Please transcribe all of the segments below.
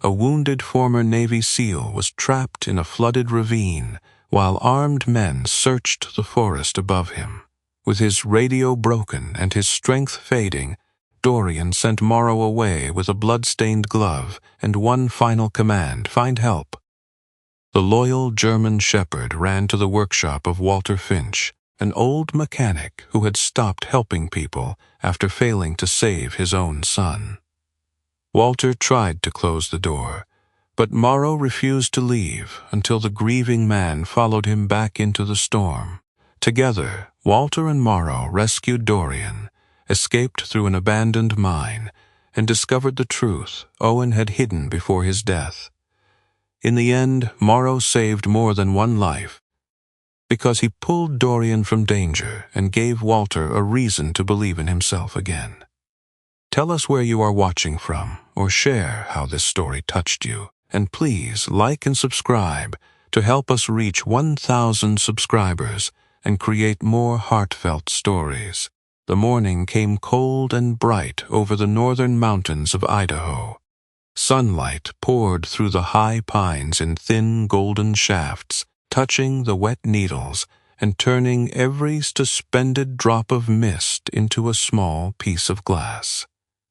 a wounded former Navy SEAL was trapped in a flooded ravine while armed men searched the forest above him. With his radio broken and his strength fading, Dorian sent Morrow away with a blood-stained glove and one final command: find help. The loyal German shepherd ran to the workshop of Walter Finch, an old mechanic who had stopped helping people after failing to save his own son. Walter tried to close the door, but Morrow refused to leave until the grieving man followed him back into the storm. Together, Walter and Morrow rescued Dorian, escaped through an abandoned mine, and discovered the truth Owen had hidden before his death. In the end, Morrow saved more than one life, because he pulled Dorian from danger and gave Walter a reason to believe in himself again. Tell us where you are watching from, or share how this story touched you, and please like and subscribe to help us reach 1,000 subscribers and create more heartfelt stories. The morning came cold and bright over the northern mountains of Idaho. Sunlight poured through the high pines in thin golden shafts, touching the wet needles and turning every suspended drop of mist into a small piece of glass.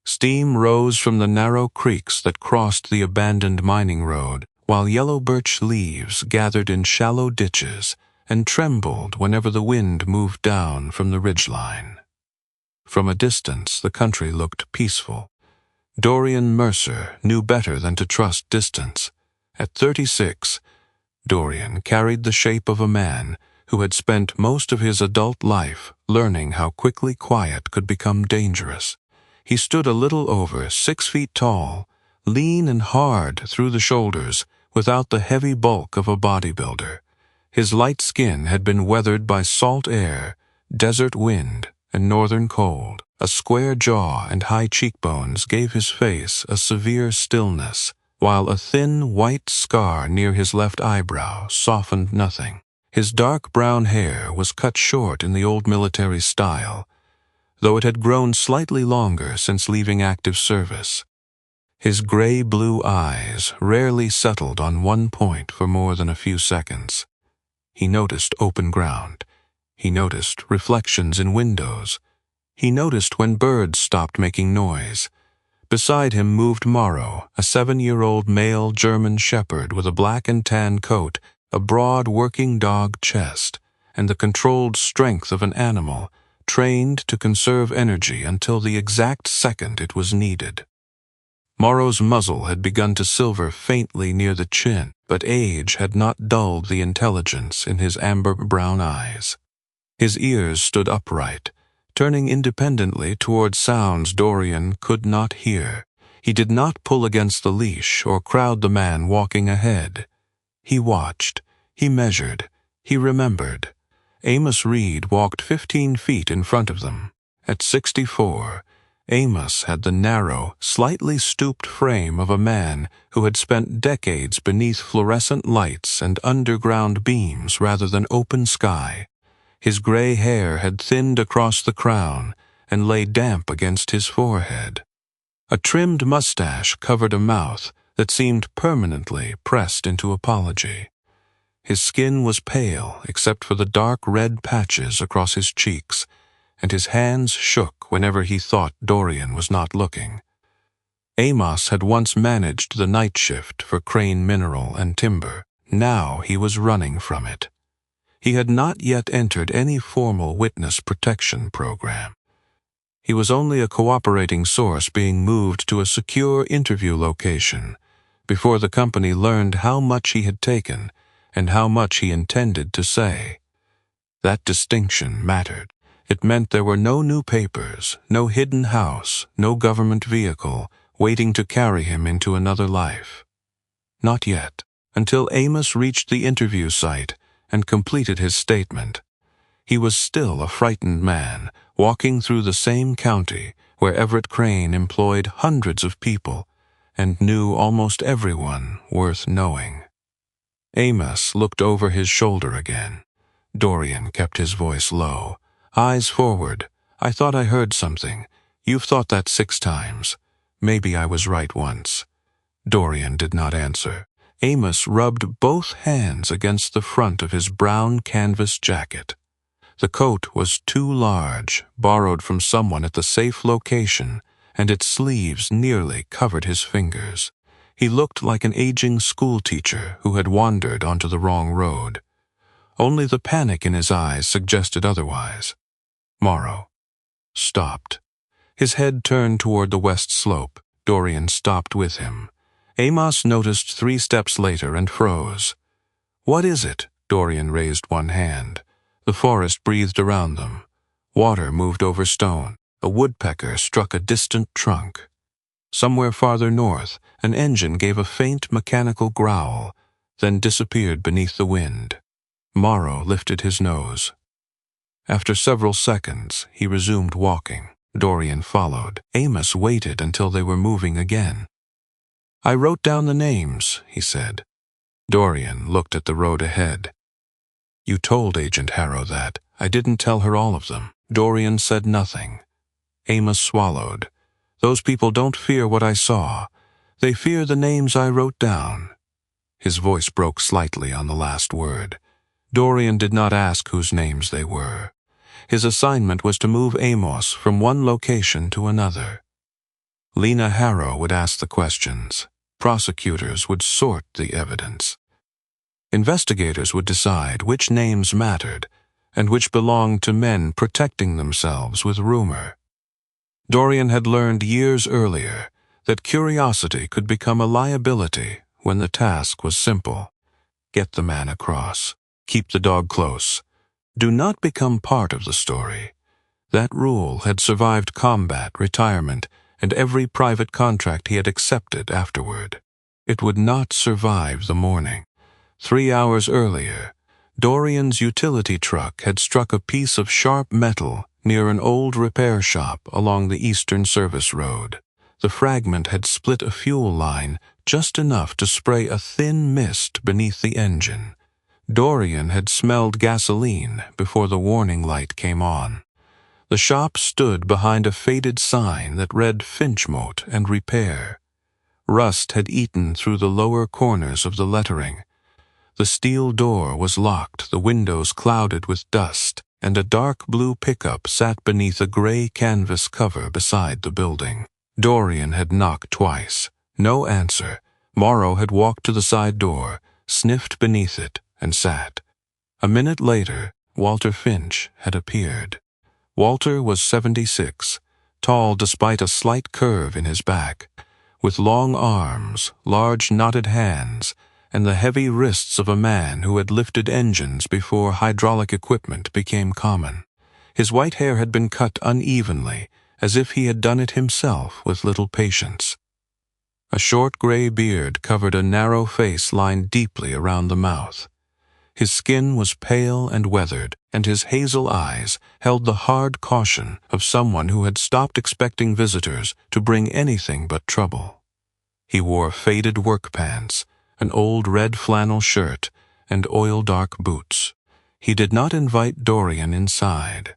Steam rose from the narrow creeks that crossed the abandoned mining road, while yellow birch leaves gathered in shallow ditches and trembled whenever the wind moved down from the ridgeline. From a distance, the country looked peaceful. Dorian Mercer knew better than to trust distance. At 36, Dorian carried the shape of a man who had spent most of his adult life learning how quickly quiet could become dangerous. He stood a little over 6 feet tall, lean and hard through the shoulders, without the heavy bulk of a bodybuilder. His light skin had been weathered by salt air, desert wind, and northern cold. A square jaw and high cheekbones gave his face a severe stillness, while a thin white scar near his left eyebrow softened nothing. His dark brown hair was cut short in the old military style, though it had grown slightly longer since leaving active service. His gray-blue eyes rarely settled on one point for more than a few seconds. He noticed open ground. He noticed reflections in windows. He noticed when birds stopped making noise. Beside him moved Morrow, a 7-year-old male German shepherd with a black and tan coat, a broad working dog chest, and the controlled strength of an animal, trained to conserve energy until the exact second it was needed. Morrow's muzzle had begun to silver faintly near the chin, but age had not dulled the intelligence in his amber-brown eyes. His ears stood upright, turning independently toward sounds Dorian could not hear. He did not pull against the leash or crowd the man walking ahead. He watched, he measured, he remembered. Amos Reed walked 15 feet in front of them. At 64, Amos had the narrow, slightly stooped frame of a man who had spent decades beneath fluorescent lights and underground beams rather than open sky. His gray hair had thinned across the crown and lay damp against his forehead. A trimmed mustache covered a mouth that seemed permanently pressed into apology. His skin was pale except for the dark red patches across his cheeks, and his hands shook whenever he thought Dorian was not looking. Amos had once managed the night shift for Crane Mineral and Timber. Now he was running from it. He had not yet entered any formal witness protection program. He was only a cooperating source being moved to a secure interview location before the company learned how much he had taken and how much he intended to say. That distinction mattered. It meant there were no new papers, no hidden house, no government vehicle waiting to carry him into another life. Not yet, until Amos reached the interview site and completed his statement. He was still a frightened man, walking through the same county where Everett Crane employed hundreds of people and knew almost everyone worth knowing. Amos looked over his shoulder again. Dorian kept his voice low. Eyes forward. I thought I heard something. You've thought that 6 times. Maybe I was right once. Dorian did not answer. Amos rubbed both hands against the front of his brown canvas jacket. The coat was too large, borrowed from someone at the safe location, and its sleeves nearly covered his fingers. He looked like an aging schoolteacher who had wandered onto the wrong road. Only the panic in his eyes suggested otherwise. Morrow stopped. His head turned toward the west slope. Dorian stopped with him. Amos noticed 3 steps later and froze. "What is it?" Dorian raised one hand. The forest breathed around them. Water moved over stone. A woodpecker struck a distant trunk. Somewhere farther north, an engine gave a faint mechanical growl, then disappeared beneath the wind. Morrow lifted his nose. After several seconds, he resumed walking. Dorian followed. Amos waited until they were moving again. "I wrote down the names," he said. Dorian looked at the road ahead. "You told Agent Harrow that. I didn't tell her all of them." Dorian said nothing. Amos swallowed. "Those people don't fear what I saw. They fear the names I wrote down." His voice broke slightly on the last word. Dorian did not ask whose names they were. His assignment was to move Amos from one location to another. Lena Harrow would ask the questions. Prosecutors would sort the evidence. Investigators would decide which names mattered and which belonged to men protecting themselves with rumor. Dorian had learned years earlier that curiosity could become a liability when the task was simple. Get the man across. Keep the dog close. Do not become part of the story. That rule had survived combat, retirement, and every private contract he had accepted afterward. It would not survive the morning. 3 hours earlier, Dorian's utility truck had struck a piece of sharp metal near an old repair shop along the Eastern Service Road. The fragment had split a fuel line just enough to spray a thin mist beneath the engine. Dorian had smelled gasoline before the warning light came on. The shop stood behind a faded sign that read Finchmote and Repair. Rust had eaten through the lower corners of the lettering. The steel door was locked, the windows clouded with dust, and a dark blue pickup sat beneath a gray canvas cover beside the building. Dorian had knocked twice. No answer. Morrow had walked to the side door, sniffed beneath it, and sat. A minute later, Walter Finch had appeared. Walter was 76, tall despite a slight curve in his back, with long arms, large knotted hands, and the heavy wrists of a man who had lifted engines before hydraulic equipment became common. His white hair had been cut unevenly, as if he had done it himself with little patience. A short gray beard covered a narrow face lined deeply around the mouth. His skin was pale and weathered, and his hazel eyes held the hard caution of someone who had stopped expecting visitors to bring anything but trouble. He wore faded work pants, an old red flannel shirt, and oil-dark boots. He did not invite Dorian inside.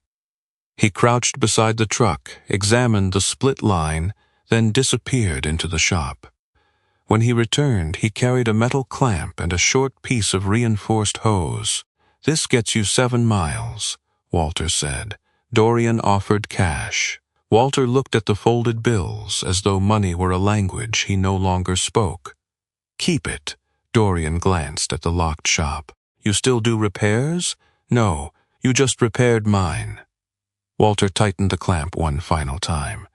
He crouched beside the truck, examined the split line, then disappeared into the shop. When he returned, he carried a metal clamp and a short piece of reinforced hose. "This gets you 7 miles, Walter said. Dorian offered cash. Walter looked at the folded bills as though money were a language he no longer spoke. "Keep it." Dorian glanced at the locked shop. "You still do repairs?" "No, you just repaired mine." Walter tightened the clamp one final time.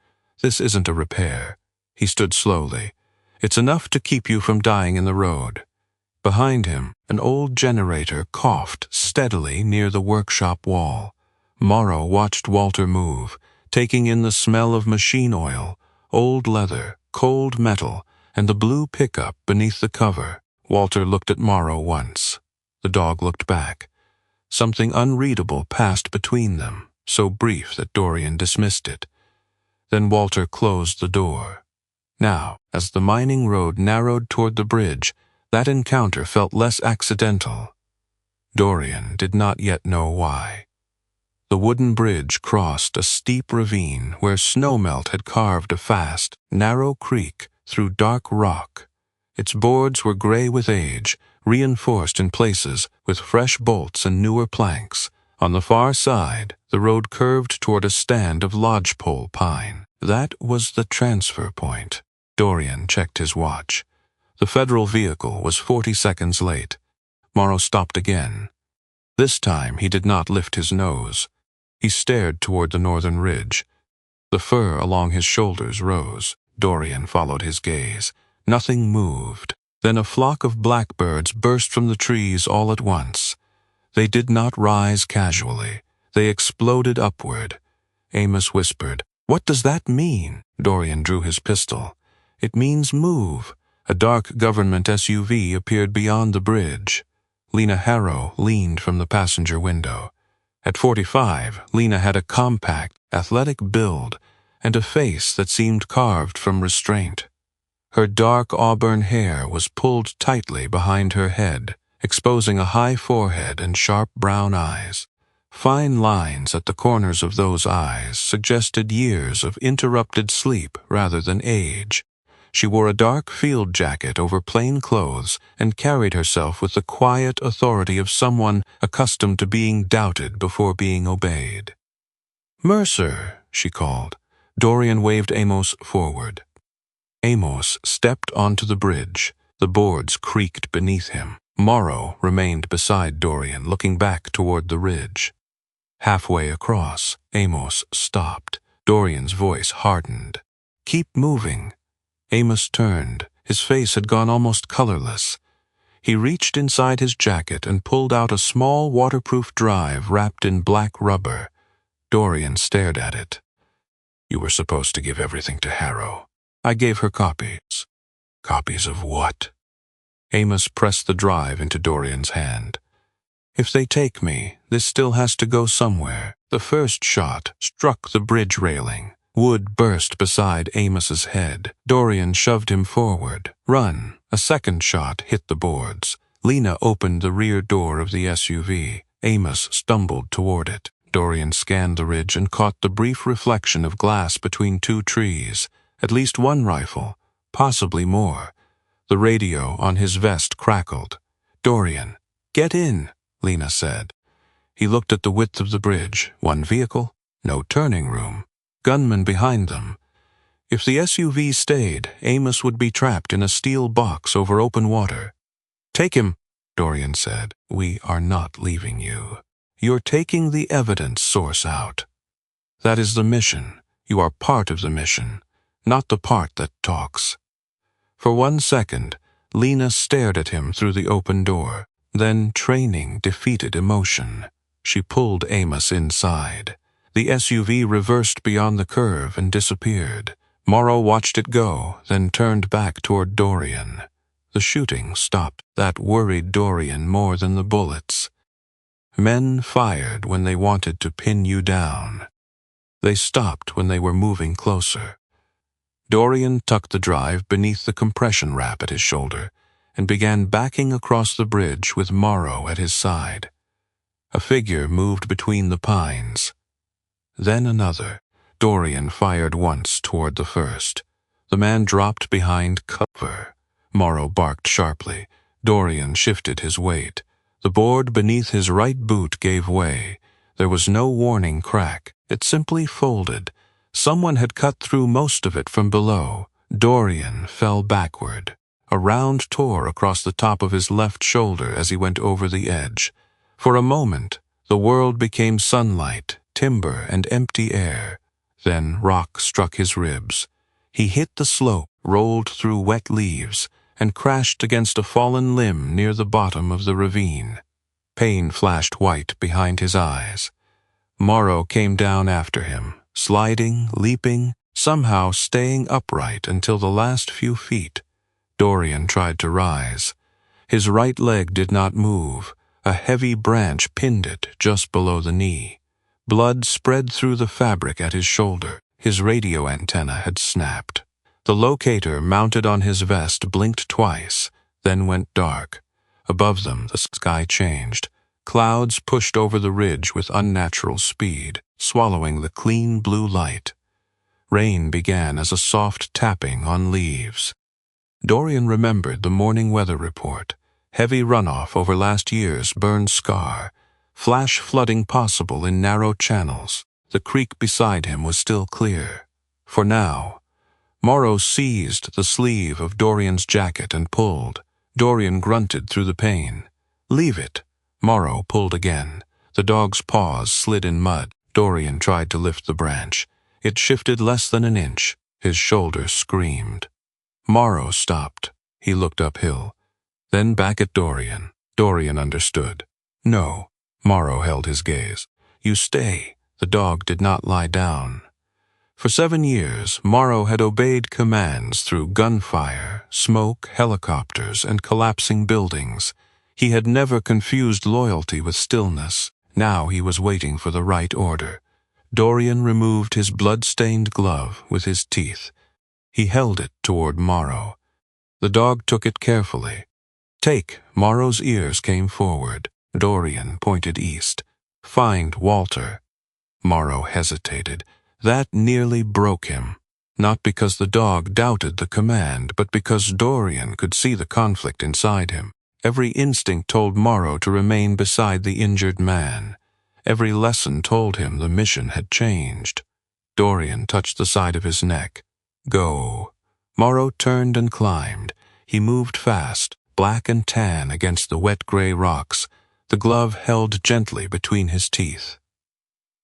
"This isn't a repair." He stood slowly. "It's enough to keep you from dying in the road." Behind him, an old generator coughed steadily near the workshop wall. Morrow watched Walter move, taking in the smell of machine oil, old leather, cold metal, and the blue pickup beneath the cover. Walter looked at Morrow once. The dog looked back. Something unreadable passed between them, so brief that Dorian dismissed it. Then Walter closed the door. Now, as the mining road narrowed toward the bridge, that encounter felt less accidental. Dorian did not yet know why. The wooden bridge crossed a steep ravine where snowmelt had carved a fast, narrow creek through dark rock. Its boards were gray with age, reinforced in places with fresh bolts and newer planks. On the far side, the road curved toward a stand of lodgepole pine. That was the transfer point. Dorian checked his watch. The federal vehicle was 40 seconds late. Morrow stopped again. This time he did not lift his nose. He stared toward the northern ridge. The fur along his shoulders rose. Dorian followed his gaze. Nothing moved. Then a flock of blackbirds burst from the trees all at once. They did not rise casually. They exploded upward. Amos whispered, "What does that mean?" Dorian drew his pistol. "It means move." A dark government SUV appeared beyond the bridge. Lena Harrow leaned from the passenger window. At 45, Lena had a compact, athletic build and a face that seemed carved from restraint. Her dark auburn hair was pulled tightly behind her head, exposing a high forehead and sharp brown eyes. Fine lines at the corners of those eyes suggested years of interrupted sleep rather than age. She wore a dark field jacket over plain clothes and carried herself with the quiet authority of someone accustomed to being doubted before being obeyed. "Mercer," she called. Dorian waved Amos forward. Amos stepped onto the bridge. The boards creaked beneath him. Morrow remained beside Dorian, looking back toward the ridge. Halfway across, Amos stopped. Dorian's voice hardened. "Keep moving." Amos turned. His face had gone almost colorless. He reached inside his jacket and pulled out a small waterproof drive wrapped in black rubber. Dorian stared at it. "You were supposed to give everything to Harrow." "I gave her copies." "Copies of what?" Amos pressed the drive into Dorian's hand. "If they take me, this still has to go somewhere." The first shot struck the bridge railing. Wood burst beside Amos's head. Dorian shoved him forward. "Run." A second shot hit the boards. Lena opened the rear door of the SUV. Amos stumbled toward it. Dorian scanned the ridge and caught the brief reflection of glass between two trees. At least one rifle, possibly more. The radio on his vest crackled. "Dorian, get in," Lena said. He looked at the width of the bridge. One vehicle, no turning room. Gunmen behind them. If the SUV stayed, Amos would be trapped in a steel box over open water. "Take him," Dorian said. "We are not leaving you. You're taking the evidence source out. That is the mission. You are part of the mission, not the part that talks." For 1 second, Lena stared at him through the open door. Then training defeated emotion. She pulled Amos inside. The SUV reversed beyond the curve and disappeared. Morrow watched it go, then turned back toward Dorian. The shooting stopped. That worried Dorian more than the bullets. Men fired when they wanted to pin you down. They stopped when they were moving closer. Dorian tucked the drive beneath the compression wrap at his shoulder and began backing across the bridge with Morrow at his side. A figure moved between the pines. Then another. Dorian fired once toward the first. The man dropped behind cover. Morrow barked sharply. Dorian shifted his weight. The board beneath his right boot gave way. There was no warning crack. It simply folded. Someone had cut through most of it from below. Dorian fell backward. A round tore across the top of his left shoulder as he went over the edge. For a moment, the world became sunlight, timber, and empty air. Then rock struck his ribs. He hit the slope, rolled through wet leaves, and crashed against a fallen limb near the bottom of the ravine. Pain flashed white behind his eyes. Morrow came down after him, sliding, leaping, somehow staying upright until the last few feet. Dorian tried to rise. His right leg did not move. A heavy branch pinned it just below the knee. Blood spread through the fabric at his shoulder. His radio antenna had snapped. The locator mounted on his vest blinked twice, then went dark. Above them, the sky changed. Clouds pushed over the ridge with unnatural speed, swallowing the clean blue light. Rain began as a soft tapping on leaves. Dorian remembered the morning weather report. Heavy runoff over last year's burned scar. Flash flooding possible in narrow channels. The creek beside him was still clear. For now. Morrow seized the sleeve of Dorian's jacket and pulled. Dorian grunted through the pain. "Leave it." Morrow pulled again. The dog's paws slid in mud. Dorian tried to lift the branch. It shifted less than an inch. His shoulder screamed. Morrow stopped. He looked uphill. Then back at Dorian. Dorian understood. "No." Morrow held his gaze. "You stay." The dog did not lie down. For 7 years, Morrow had obeyed commands through gunfire, smoke, helicopters, and collapsing buildings. He had never confused loyalty with stillness. Now he was waiting for the right order. Dorian removed his blood-stained glove with his teeth. He held it toward Morrow. The dog took it carefully. "Take." Morrow's ears came forward. Dorian pointed east. "Find Walter." Morrow hesitated. That nearly broke him. Not because the dog doubted the command, but because Dorian could see the conflict inside him. Every instinct told Morrow to remain beside the injured man. Every lesson told him the mission had changed. Dorian touched the side of his neck. "Go." Morrow turned and climbed. He moved fast, black and tan against the wet gray rocks, the glove held gently between his teeth.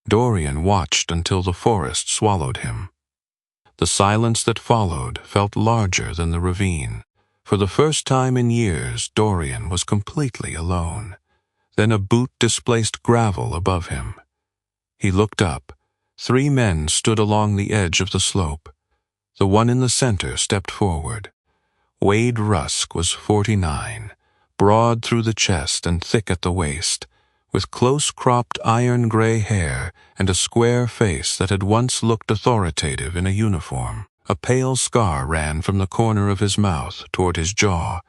Dorian watched until the forest swallowed him. The silence that followed felt larger than the ravine. For the first time in years, Dorian was completely alone. Then a boot displaced gravel above him. He looked up. 3 men stood along the edge of the slope. The one in the center stepped forward. Wade Rusk was 49, broad through the chest and thick at the waist, with close-cropped iron-gray hair and a square face that had once looked authoritative in a uniform. A pale scar ran from the corner of his mouth toward his jaw,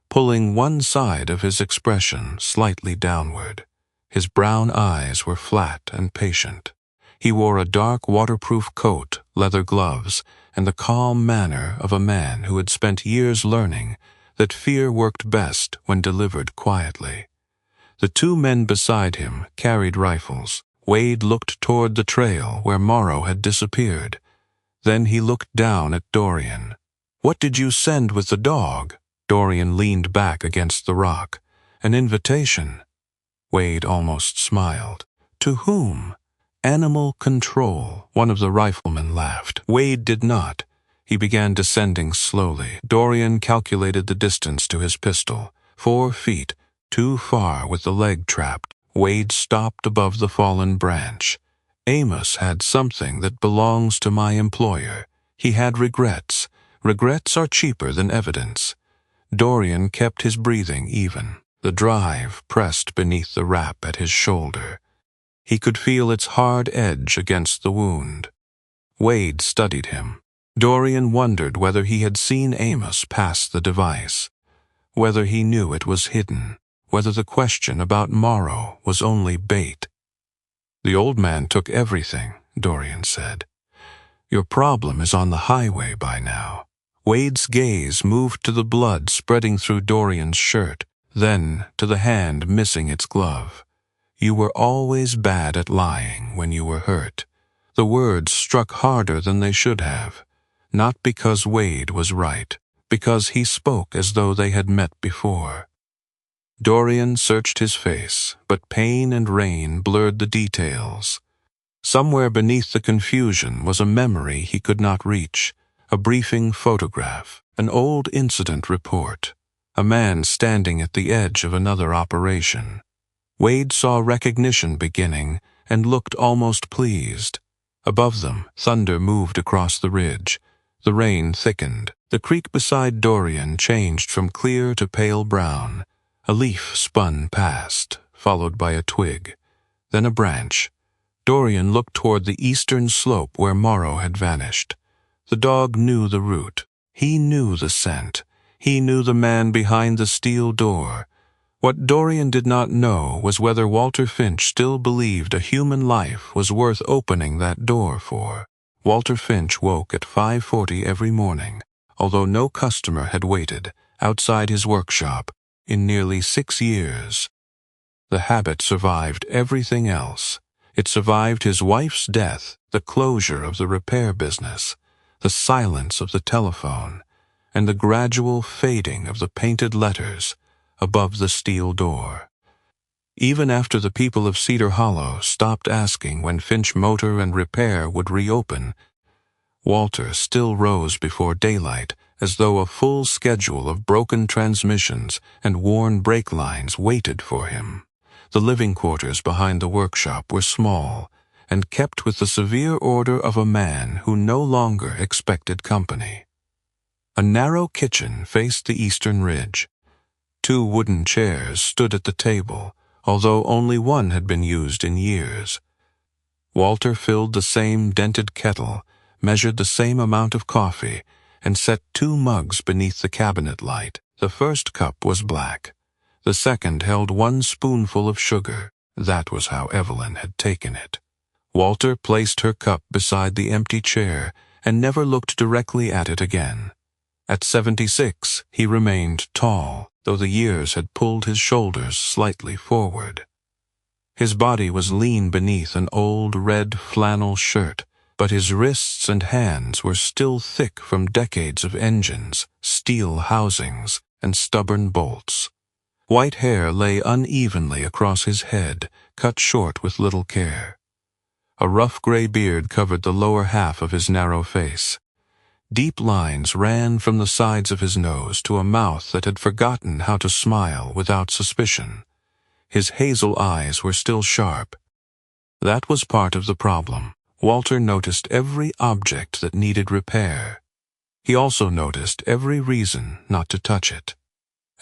pulling one side of his expression slightly downward. His brown eyes were flat and patient. He wore a dark waterproof coat, leather gloves, and the calm manner of a man who had spent years learning that fear worked best when delivered quietly. The 2 men beside him carried rifles. Wade looked toward the trail where Morrow had disappeared. Then he looked down at Dorian. "What did you send with the dog?" Dorian leaned back against the rock. "An invitation." Wade almost smiled. "To whom?" "Animal control," one of the riflemen laughed. Wade did not. He began descending slowly. Dorian calculated the distance to his pistol. 4 feet. Too far with the leg trapped. Wade stopped above the fallen branch. "Amos had something that belongs to my employer. He had regrets. Regrets are cheaper than evidence." Dorian kept his breathing even. The drive pressed beneath the wrap at his shoulder. He could feel its hard edge against the wound. Wade studied him. Dorian wondered whether he had seen Amos pass the device, whether he knew it was hidden, whether the question about Morrow was only bait. "The old man took everything," Dorian said. "Your problem is on the highway by now." Wade's gaze moved to the blood spreading through Dorian's shirt, then to the hand missing its glove. "You were always bad at lying when you were hurt." The words struck harder than they should have, not because Wade was right, because he spoke as though they had met before. Dorian searched his face, but pain and rain blurred the details. Somewhere beneath the confusion was a memory he could not reach, a briefing photograph, an old incident report, a man standing at the edge of another operation. Wade saw recognition beginning and looked almost pleased. Above them, thunder moved across the ridge. The rain thickened. The creek beside Dorian changed from clear to pale brown. A leaf spun past, followed by a twig, then a branch. Dorian looked toward the eastern slope where Morrow had vanished. The dog knew the route. He knew the scent. He knew the man behind the steel door. What Dorian did not know was whether Walter Finch still believed a human life was worth opening that door for. Walter Finch woke at 5:40 every morning, although no customer had waited outside his workshop in nearly 6 years. The habit survived everything else. It survived his wife's death, the closure of the repair business, the silence of the telephone, and the gradual fading of the painted letters above the steel door. Even after the people of Cedar Hollow stopped asking when Finch Motor and Repair would reopen, Walter still rose before daylight as though a full schedule of broken transmissions and worn brake lines waited for him. The living quarters behind the workshop were small and kept with the severe order of a man who no longer expected company. A narrow kitchen faced the eastern ridge. 2 wooden chairs stood at the table, although only one had been used in years. Walter filled the same dented kettle, measured the same amount of coffee, and set 2 mugs beneath the cabinet light. The first cup was black. The second held 1 spoonful of sugar. That was how Evelyn had taken it. Walter placed her cup beside the empty chair and never looked directly at it again. At 76, he remained tall, though the years had pulled his shoulders slightly forward. His body was lean beneath an old red flannel shirt, but his wrists and hands were still thick from decades of engines, steel housings, and stubborn bolts. White hair lay unevenly across his head, cut short with little care. A rough gray beard covered the lower half of his narrow face. Deep lines ran from the sides of his nose to a mouth that had forgotten how to smile without suspicion. His hazel eyes were still sharp. That was part of the problem. Walter noticed every object that needed repair. He also noticed every reason not to touch it.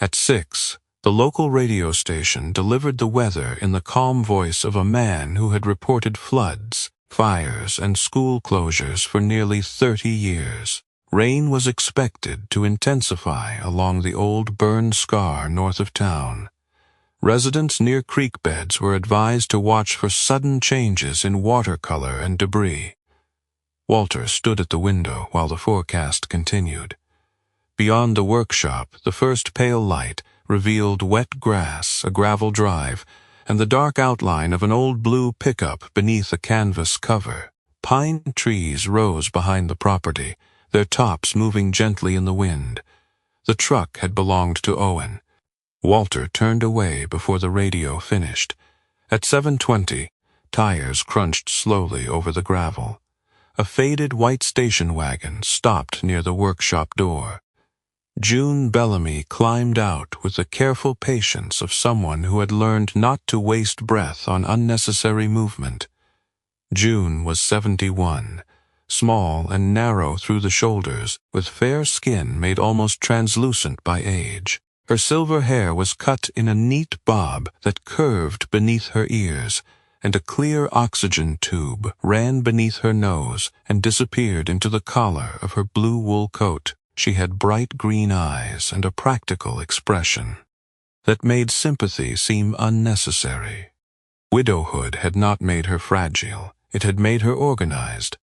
At 6, the local radio station delivered the weather in the calm voice of a man who had reported floods, fires, and school closures for nearly 30 years. Rain was expected to intensify along the old burned scar north of town. Residents near creek beds were advised to watch for sudden changes in watercolor and debris. Walter stood at the window while the forecast continued. Beyond the workshop, the first pale light revealed wet grass, a gravel drive, and the dark outline of an old blue pickup beneath a canvas cover. Pine trees rose behind the property, their tops moving gently in the wind. The truck had belonged to Owen. Walter turned away before the radio finished. At 7:20, tires crunched slowly over the gravel. A faded white station wagon stopped near the workshop door. June Bellamy climbed out with the careful patience of someone who had learned not to waste breath on unnecessary movement. June was 71, small and narrow through the shoulders, with fair skin made almost translucent by age. Her silver hair was cut in a neat bob that curved beneath her ears, and a clear oxygen tube ran beneath her nose and disappeared into the collar of her blue wool coat. She had bright green eyes and a practical expression that made sympathy seem unnecessary. Widowhood had not made her fragile, it had made her organized.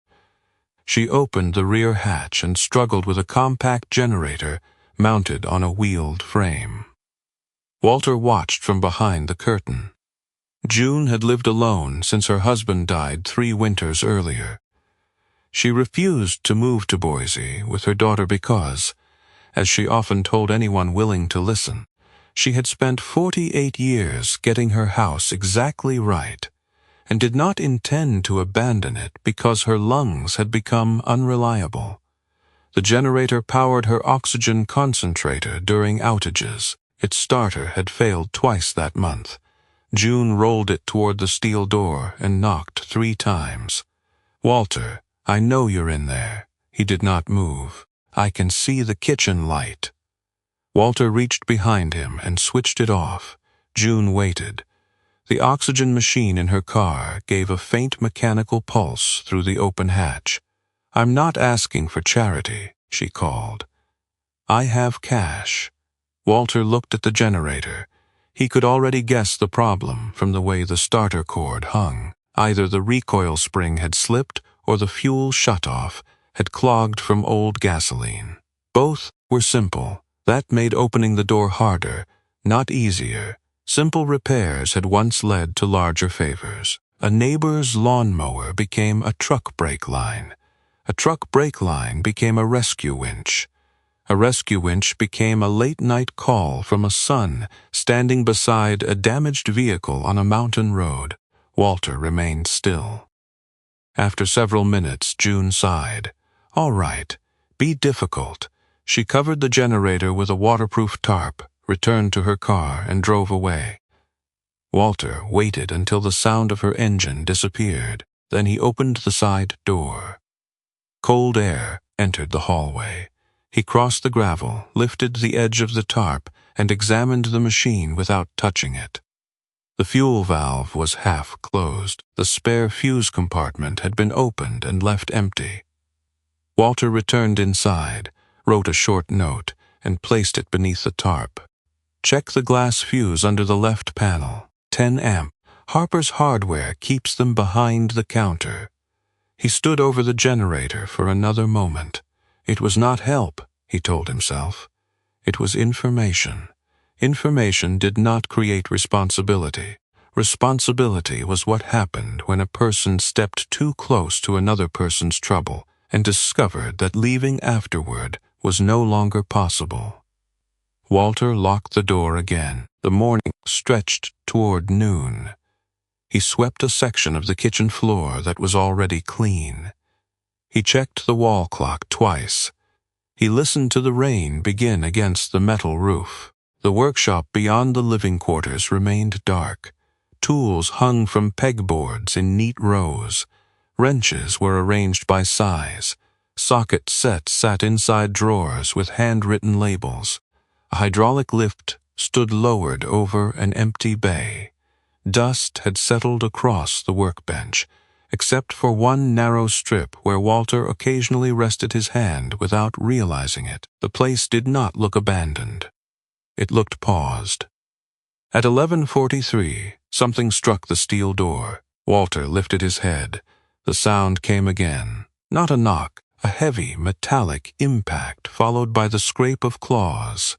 She opened the rear hatch and struggled with a compact generator mounted on a wheeled frame. Walter watched from behind the curtain. June had lived alone since her husband died 3 winters earlier. She refused to move to Boise with her daughter because, as she often told anyone willing to listen, she had spent 48 years getting her house exactly right, and did not intend to abandon it because her lungs had become unreliable. The generator powered her oxygen concentrator during outages. Its starter had failed twice that month. June rolled it toward the steel door and knocked 3 times. "Walter, I know you're in there." He did not move. "I can see the kitchen light." Walter reached behind him and switched it off. June waited. The oxygen machine in her car gave a faint mechanical pulse through the open hatch. "I'm not asking for charity," she called. "I have cash." Walter looked at the generator. He could already guess the problem from the way the starter cord hung. Either the recoil spring had slipped or the fuel shutoff had clogged from old gasoline. Both were simple. That made opening the door harder, not easier. Simple repairs had once led to larger favors. A neighbor's lawnmower became a truck brake line. A truck brake line became a rescue winch. A rescue winch became a late-night call from a son standing beside a damaged vehicle on a mountain road. Walter remained still. After several minutes, June sighed. "All right, be difficult." She covered the generator with a waterproof tarp, returned to her car, and drove away. Walter waited until the sound of her engine disappeared. Then he opened the side door. Cold air entered the hallway. He crossed the gravel, lifted the edge of the tarp, and examined the machine without touching it. The fuel valve was half closed. The spare fuse compartment had been opened and left empty. Walter returned inside, wrote a short note, and placed it beneath the tarp. Check the glass fuse under the left panel. 10 amp. Harper's Hardware keeps them behind the counter. He stood over the generator for another moment. It was not help, he told himself. It was information. Information did not create responsibility. Responsibility was what happened when a person stepped too close to another person's trouble and discovered that leaving afterward was no longer possible. Walter locked the door again. The morning stretched toward noon. He swept a section of the kitchen floor that was already clean. He checked the wall clock twice. He listened to the rain begin against the metal roof. The workshop beyond the living quarters remained dark. Tools hung from pegboards in neat rows. Wrenches were arranged by size. Socket sets sat inside drawers with handwritten labels. A hydraulic lift stood lowered over an empty bay. Dust had settled across the workbench, except for one narrow strip where Walter occasionally rested his hand without realizing it. The place did not look abandoned. It looked paused. At 11:43, something struck the steel door. Walter lifted his head. The sound came again. Not a knock, a heavy, metallic impact followed by the scrape of claws.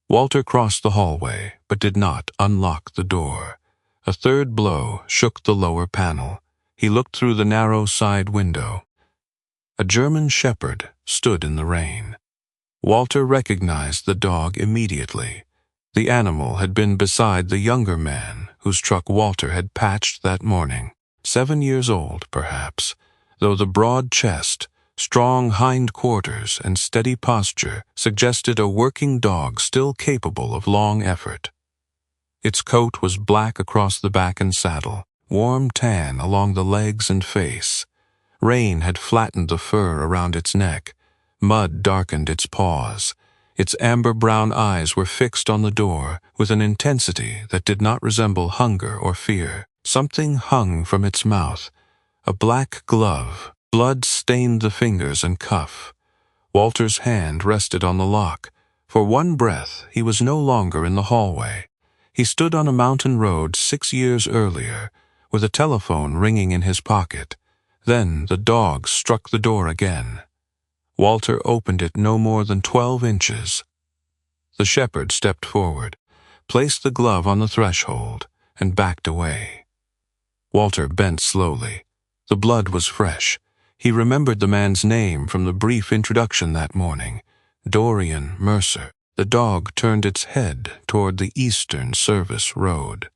Walter crossed the hallway, but did not unlock the door. A third blow shook the lower panel. He looked through the narrow side window. A German shepherd stood in the rain. Walter recognized the dog immediately. The animal had been beside the younger man whose truck Walter had patched that morning. 7 years old, perhaps, though the broad chest, strong hind quarters, and steady posture suggested a working dog still capable of long effort. Its coat was black across the back and saddle, warm tan along the legs and face. Rain had flattened the fur around its neck. Mud darkened its paws. Its amber-brown eyes were fixed on the door with an intensity that did not resemble hunger or fear. Something hung from its mouth. A black glove. Blood stained the fingers and cuff. Walter's hand rested on the lock. For one breath, he was no longer in the hallway. He stood on a mountain road 6 years earlier, with a telephone ringing in his pocket. Then the dog struck the door again. Walter opened it no more than 12 inches. The shepherd stepped forward, placed the glove on the threshold, and backed away. Walter bent slowly. The blood was fresh. He remembered the man's name from the brief introduction that morning, Dorian Mercer. The dog turned its head toward the Eastern Service Road.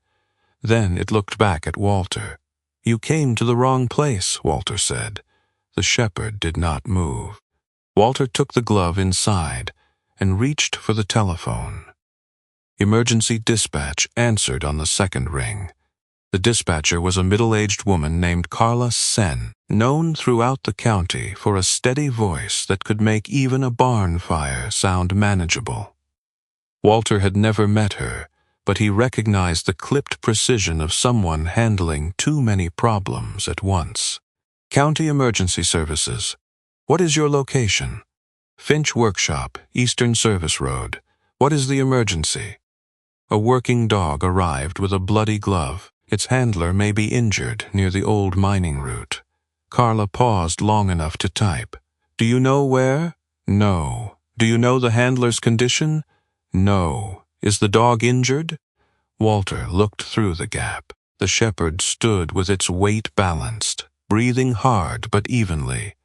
Then it looked back at Walter. "You came to the wrong place," Walter said. The shepherd did not move. Walter took the glove inside and reached for the telephone. Emergency dispatch answered on the second ring. The dispatcher was a middle-aged woman named Carla Sen, known throughout the county for a steady voice that could make even a barn fire sound manageable. Walter had never met her, but he recognized the clipped precision of someone handling too many problems at once. "County Emergency Services. What is your location?" "Finch Workshop, Eastern Service Road. What is the emergency?" A working dog arrived with a bloody glove. Its handler may be injured near the old mining route. Carla paused long enough to type. "Do you know where?" "No." Do you know the handler's condition? No. Is the dog injured? Walter looked through the gap. The shepherd stood with its weight balanced, breathing hard but evenly.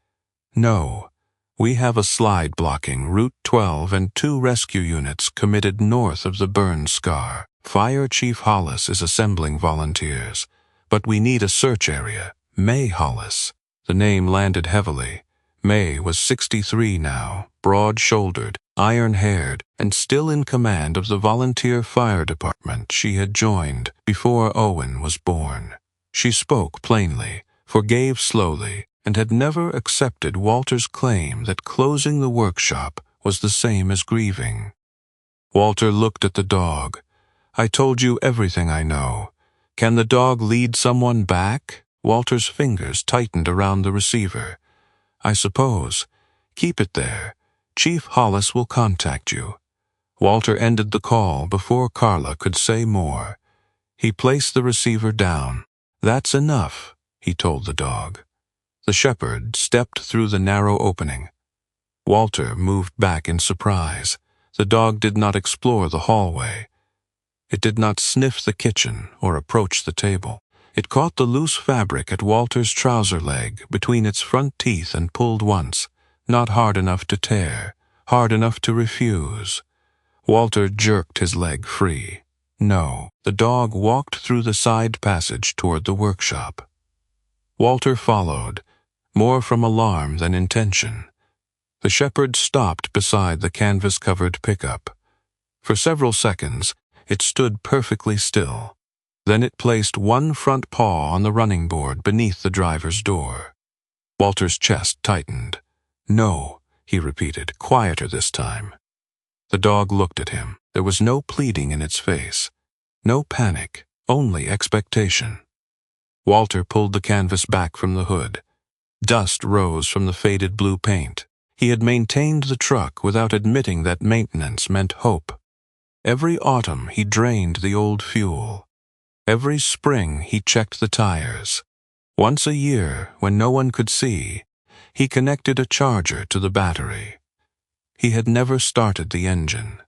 No. We have a slide blocking Route 12 and 2 rescue units committed north of the burn scar. Fire Chief Hollis is assembling volunteers, but we need a search area. May Hollis. The name landed heavily. May was 63 now, broad-shouldered, iron-haired, and still in command of the volunteer fire department she had joined before Owen was born. She spoke plainly, forgave slowly, and had never accepted Walter's claim that closing the workshop was the same as grieving. Walter looked at the dog. I told you everything I know. Can the dog lead someone back? Walter's fingers tightened around the receiver. I suppose. Keep it there. Chief Hollis will contact you. Walter ended the call before Carla could say more. He placed the receiver down. That's enough, he told the dog. The shepherd stepped through the narrow opening. Walter moved back in surprise. The dog did not explore the hallway. It did not sniff the kitchen or approach the table. It caught the loose fabric at Walter's trouser leg between its front teeth and pulled once, not hard enough to tear, hard enough to refuse. Walter jerked his leg free. No, the dog walked through the side passage toward the workshop. Walter followed, more from alarm than intention. The shepherd stopped beside the canvas-covered pickup. For several seconds, it stood perfectly still. Then it placed one front paw on the running board beneath the driver's door. Walter's chest tightened. No, he repeated, quieter this time. The dog looked at him. There was no pleading in its face. No panic, only expectation. Walter pulled the canvas back from the hood. Dust rose from the faded blue paint. He had maintained the truck without admitting that maintenance meant hope. Every autumn he drained the old fuel. Every spring he checked the tires. Once a year, when no one could see, he connected a charger to the battery. He had never started the engine.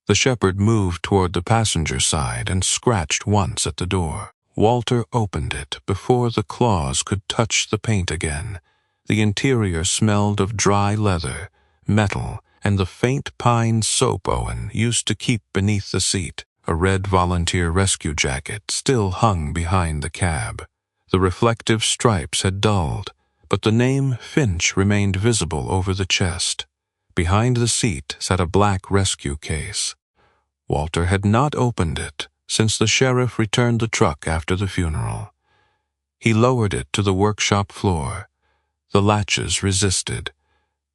The shepherd moved toward the passenger side and scratched once at the door. Walter opened it before the claws could touch the paint again. The interior smelled of dry leather, metal, and the faint pine soap Owen used to keep beneath the seat. A red volunteer rescue jacket still hung behind the cab. The reflective stripes had dulled, but the name Finch remained visible over the chest. Behind the seat sat a black rescue case. Walter had not opened it since the sheriff returned the truck after the funeral. He lowered it to the workshop floor. The latches resisted.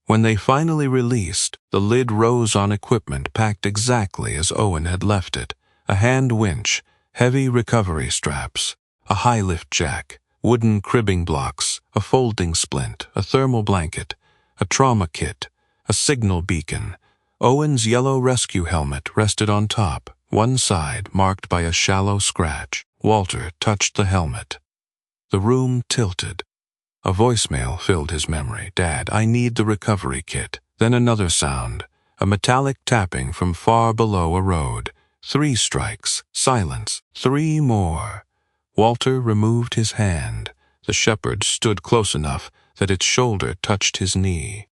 When they finally released, the lid rose on equipment packed exactly as Owen had left it. A hand winch, heavy recovery straps, a high-lift jack, wooden cribbing blocks, a folding splint, a thermal blanket, a trauma kit, a signal beacon. Owen's yellow rescue helmet rested on top, one side marked by a shallow scratch. Walter touched the helmet. The room tilted. A voicemail filled his memory. Dad, I need the recovery kit. Then another sound, a metallic tapping from far below a road. 3 strikes, silence, 3 more. Walter removed his hand. The shepherd stood close enough that its shoulder touched his knee.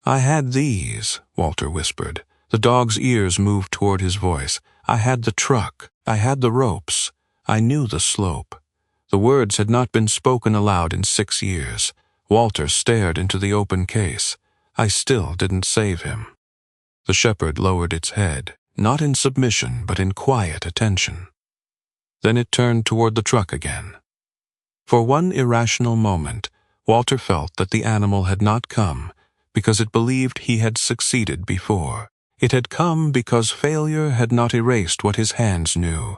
I had these, Walter whispered. The dog's ears moved toward his voice. I had the truck. I had the ropes. I knew the slope. The words had not been spoken aloud in 6 years. Walter stared into the open case. I still didn't save him. The shepherd lowered its head, not in submission but in quiet attention. Then it turned toward the truck again. For one irrational moment, Walter felt that the animal had not come because it believed he had succeeded before. It had come because failure had not erased what his hands knew.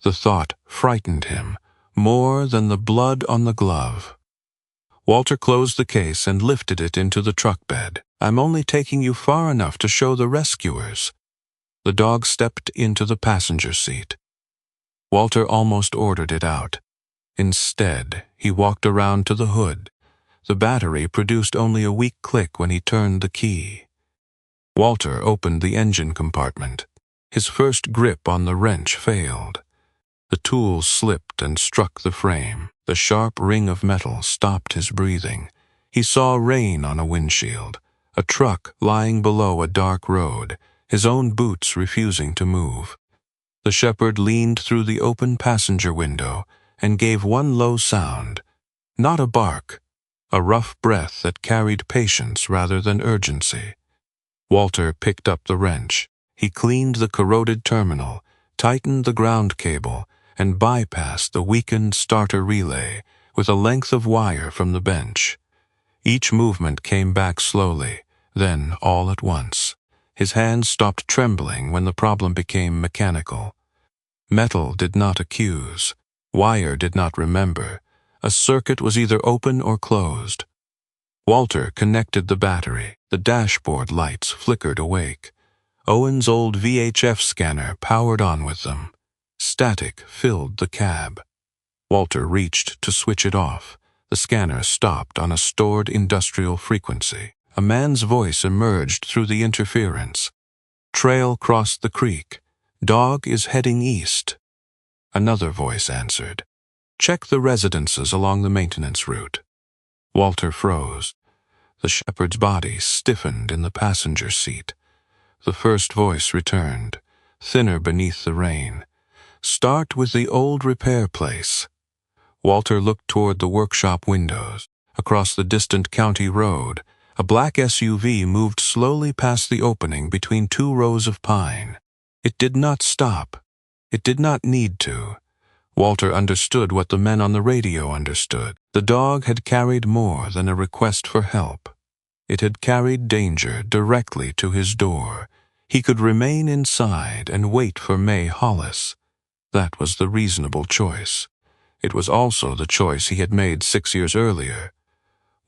The thought frightened him more than the blood on the glove. Walter closed the case and lifted it into the truck bed. I'm only taking you far enough to show the rescuers. The dog stepped into the passenger seat. Walter almost ordered it out. Instead, he walked around to the hood. The battery produced only a weak click when he turned the key. Walter opened the engine compartment. His first grip on the wrench failed. The tool slipped and struck the frame. The sharp ring of metal stopped his breathing. He saw rain on a windshield, a truck lying below a dark road, his own boots refusing to move. The shepherd leaned through the open passenger window and gave one low sound. Not a bark, a rough breath that carried patience rather than urgency. Walter picked up the wrench. He cleaned the corroded terminal, tightened the ground cable, and bypassed the weakened starter relay with a length of wire from the bench. Each movement came back slowly, then all at once. His hands stopped trembling when the problem became mechanical. Metal did not accuse. Wire did not remember. A circuit was either open or closed. Walter connected the battery. The dashboard lights flickered awake. Owen's old VHF scanner powered on with them. Static filled the cab. Walter reached to switch it off. The scanner stopped on a stored industrial frequency. A man's voice emerged through the interference. Trail crossed the creek. Dog is heading east. Another voice answered. Check the residences along the maintenance route. Walter froze. The shepherd's body stiffened in the passenger seat. The first voice returned, thinner beneath the rain. Start with the old repair place. Walter looked toward the workshop windows. Across the distant county road, a black SUV moved slowly past the opening between two rows of pine. It did not stop. It did not need to. Walter understood what the men on the radio understood. The dog had carried more than a request for help. It had carried danger directly to his door. He could remain inside and wait for May Hollis. That was the reasonable choice. It was also the choice he had made 6 years earlier.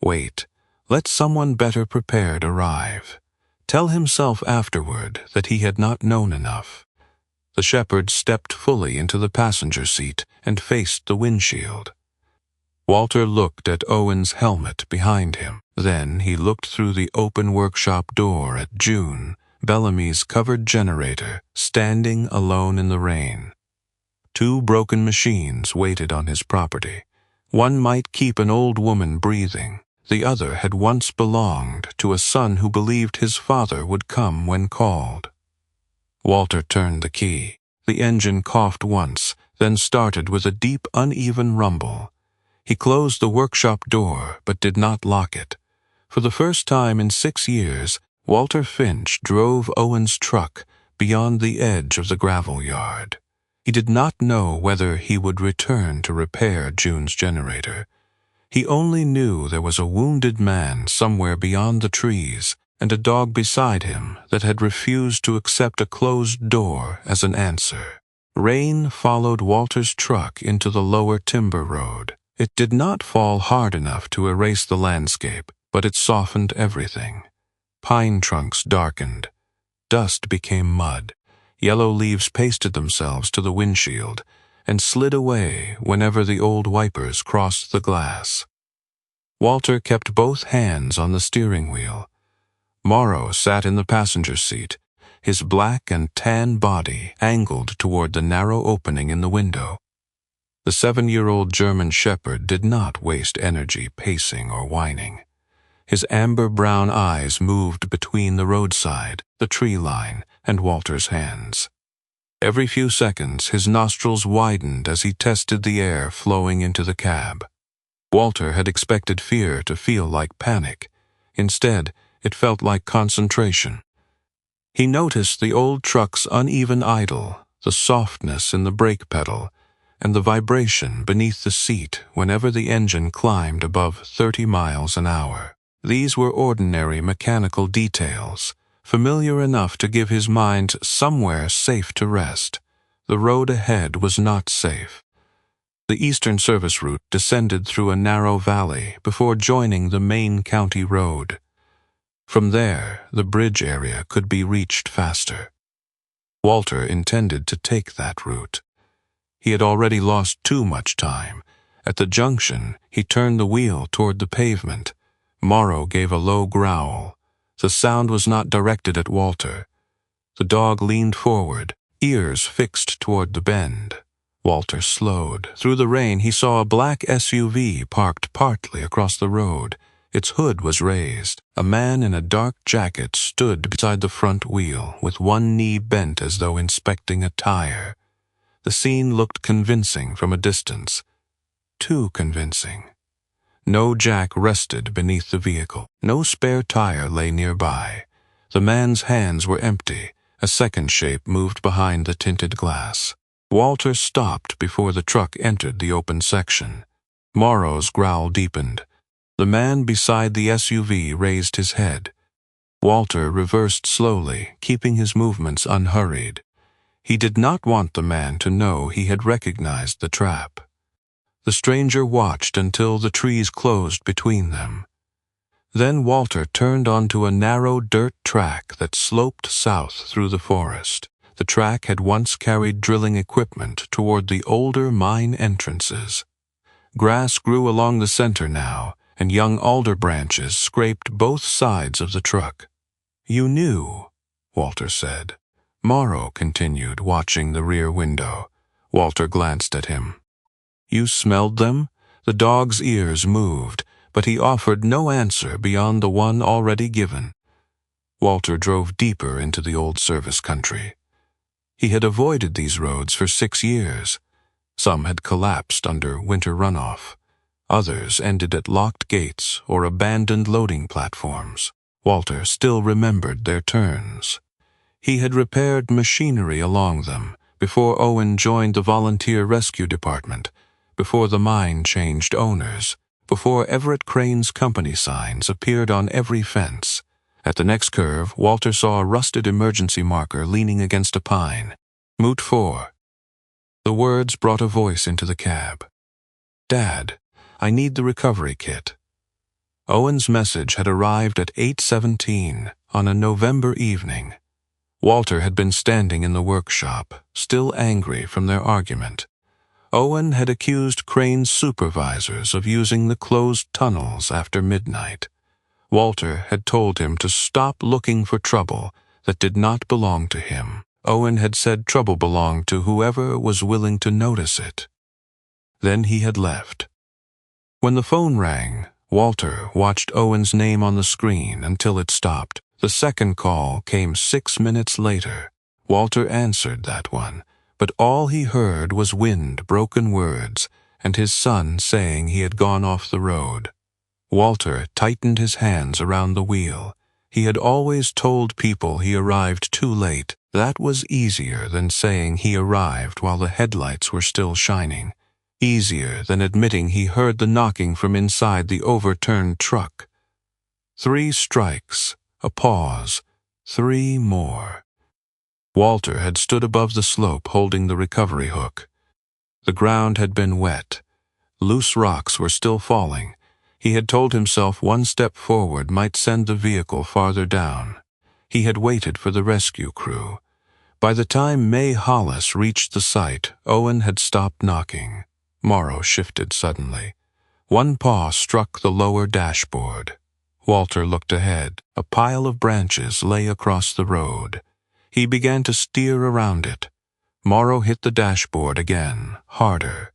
Wait. Let someone better prepared arrive. Tell himself afterward that he had not known enough. The shepherd stepped fully into the passenger seat and faced the windshield. Walter looked at Owen's helmet behind him. Then he looked through the open workshop door at June, Bellamy's covered generator, standing alone in the rain. 2 broken machines waited on his property. One might keep an old woman breathing. The other had once belonged to a son who believed his father would come when called. Walter turned the key. The engine coughed once, then started with a deep, uneven rumble. He closed the workshop door, but did not lock it. For the first time in 6 years, Walter Finch drove Owen's truck beyond the edge of the gravel yard. He did not know whether he would return to repair June's generator. He only knew there was a wounded man somewhere beyond the trees and a dog beside him that had refused to accept a closed door as an answer. Rain followed Walter's truck into the lower timber road. It did not fall hard enough to erase the landscape, but it softened everything. Pine trunks darkened. Dust became mud. Yellow leaves pasted themselves to the windshield and slid away whenever the old wipers crossed the glass. Walter kept both hands on the steering wheel. Morrow sat in the passenger seat, his black and tan body angled toward the narrow opening in the window. The 7-year-old German shepherd did not waste energy pacing or whining. His amber-brown eyes moved between the roadside, the tree line, and Walter's hands. Every few seconds, his nostrils widened as he tested the air flowing into the cab. Walter had expected fear to feel like panic. Instead, it felt like concentration. He noticed the old truck's uneven idle, the softness in the brake pedal, and the vibration beneath the seat whenever the engine climbed above 30 miles an hour. These were ordinary mechanical details, familiar enough to give his mind somewhere safe to rest. The road ahead was not safe. The eastern service route descended through a narrow valley before joining the main county road. From there, the bridge area could be reached faster. Walter intended to take that route. He had already lost too much time. At the junction, he turned the wheel toward the pavement. Morrow gave a low growl. The sound was not directed at Walter. The dog leaned forward, ears fixed toward the bend. Walter slowed. Through the rain, he saw a black SUV parked partly across the road. Its hood was raised. A man in a dark jacket stood beside the front wheel, with one knee bent as though inspecting a tire. The scene looked convincing from a distance. Too convincing. No jack rested beneath the vehicle. No spare tire lay nearby. The man's hands were empty. A second shape moved behind the tinted glass. Walter stopped before the truck entered the open section. Morrow's growl deepened. The man beside the SUV raised his head. Walter reversed slowly, keeping his movements unhurried. He did not want the man to know he had recognized the trap. The stranger watched until the trees closed between them. Then Walter turned onto a narrow dirt track that sloped south through the forest. The track had once carried drilling equipment toward the older mine entrances. Grass grew along the center now, and young alder branches scraped both sides of the truck. "You knew," Walter said. Morrow continued, watching the rear window. Walter glanced at him. "You smelled them?" The dog's ears moved, but he offered no answer beyond the one already given. Walter drove deeper into the old service country. He had avoided these roads for 6 years. Some had collapsed under winter runoff. Others ended at locked gates or abandoned loading platforms. Walter still remembered their turns. He had repaired machinery along them before Owen joined the volunteer rescue department, before the mine changed owners, before Everett Crane's company signs appeared on every fence. At the next curve, Walter saw a rusted emergency marker leaning against a pine. "Moot 4. The words brought a voice into the cab. "Dad, I need the recovery kit." Owen's message had arrived at 8:17 on a November evening. Walter had been standing in the workshop, still angry from their argument. Owen had accused Crane's supervisors of using the closed tunnels after midnight. Walter had told him to stop looking for trouble that did not belong to him. Owen had said trouble belonged to whoever was willing to notice it. Then he had left. When the phone rang, Walter watched Owen's name on the screen until it stopped. The second call came 6 minutes later. Walter answered that one, but all he heard was wind, broken words, and his son saying he had gone off the road. Walter tightened his hands around the wheel. He had always told people he arrived too late. That was easier than saying he arrived while the headlights were still shining. Easier than admitting he heard the knocking from inside the overturned truck. 3 strikes, a pause, 3 more. Walter had stood above the slope holding the recovery hook. The ground had been wet. Loose rocks were still falling. He had told himself one step forward might send the vehicle farther down. He had waited for the rescue crew. By the time May Hollis reached the site, Owen had stopped knocking. Morrow shifted suddenly. One paw struck the lower dashboard. Walter looked ahead. A pile of branches lay across the road. He began to steer around it. Morrow hit the dashboard again, harder.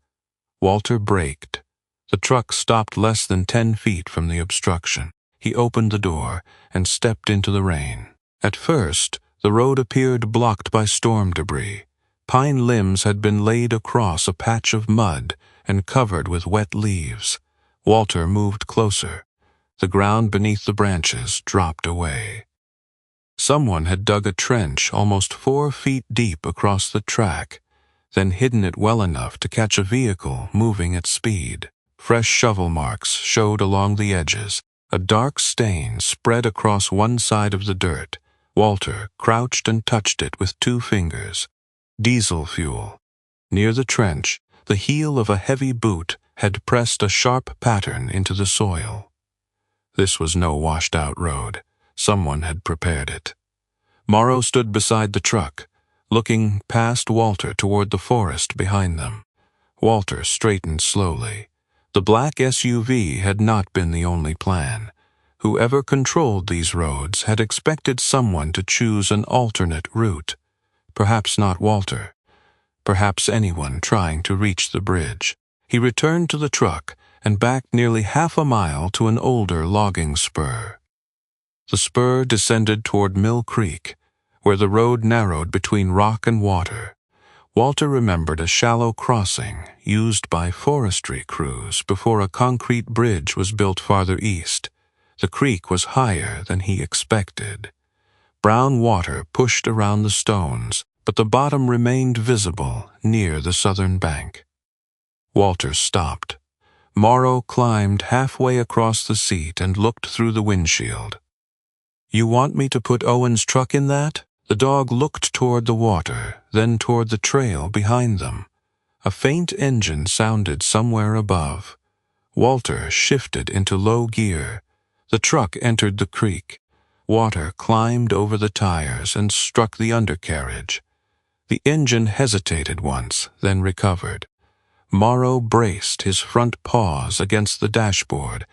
Walter braked. The truck stopped less than 10 feet from the obstruction. He opened the door and stepped into the rain. At first, the road appeared blocked by storm debris. Pine limbs had been laid across a patch of mud and covered with wet leaves. Walter moved closer. The ground beneath the branches dropped away. Someone had dug a trench almost 4 feet deep across the track, then hidden it well enough to catch a vehicle moving at speed. Fresh shovel marks showed along the edges. A dark stain spread across one side of the dirt. Walter crouched and touched it with 2 fingers. Diesel fuel. Near the trench, the heel of a heavy boot had pressed a sharp pattern into the soil. This was no washed-out road. Someone had prepared it. Morrow stood beside the truck, looking past Walter toward the forest behind them. Walter straightened slowly. The black SUV had not been the only plan. Whoever controlled these roads had expected someone to choose an alternate route. Perhaps not Walter. Perhaps anyone trying to reach the bridge. He returned to the truck and backed nearly half a mile to an older logging spur. The spur descended toward Mill Creek, where the road narrowed between rock and water. Walter remembered a shallow crossing used by forestry crews before a concrete bridge was built farther east. The creek was higher than he expected. Brown water pushed around the stones, but the bottom remained visible near the southern bank. Walter stopped. Morrow climbed halfway across the seat and looked through the windshield. "You want me to put Owen's truck in that?" The dog looked toward the water, then toward the trail behind them. A faint engine sounded somewhere above. Walter shifted into low gear. The truck entered the creek. Water climbed over the tires and struck the undercarriage. The engine hesitated once, then recovered. Morrow braced his front paws against the dashboard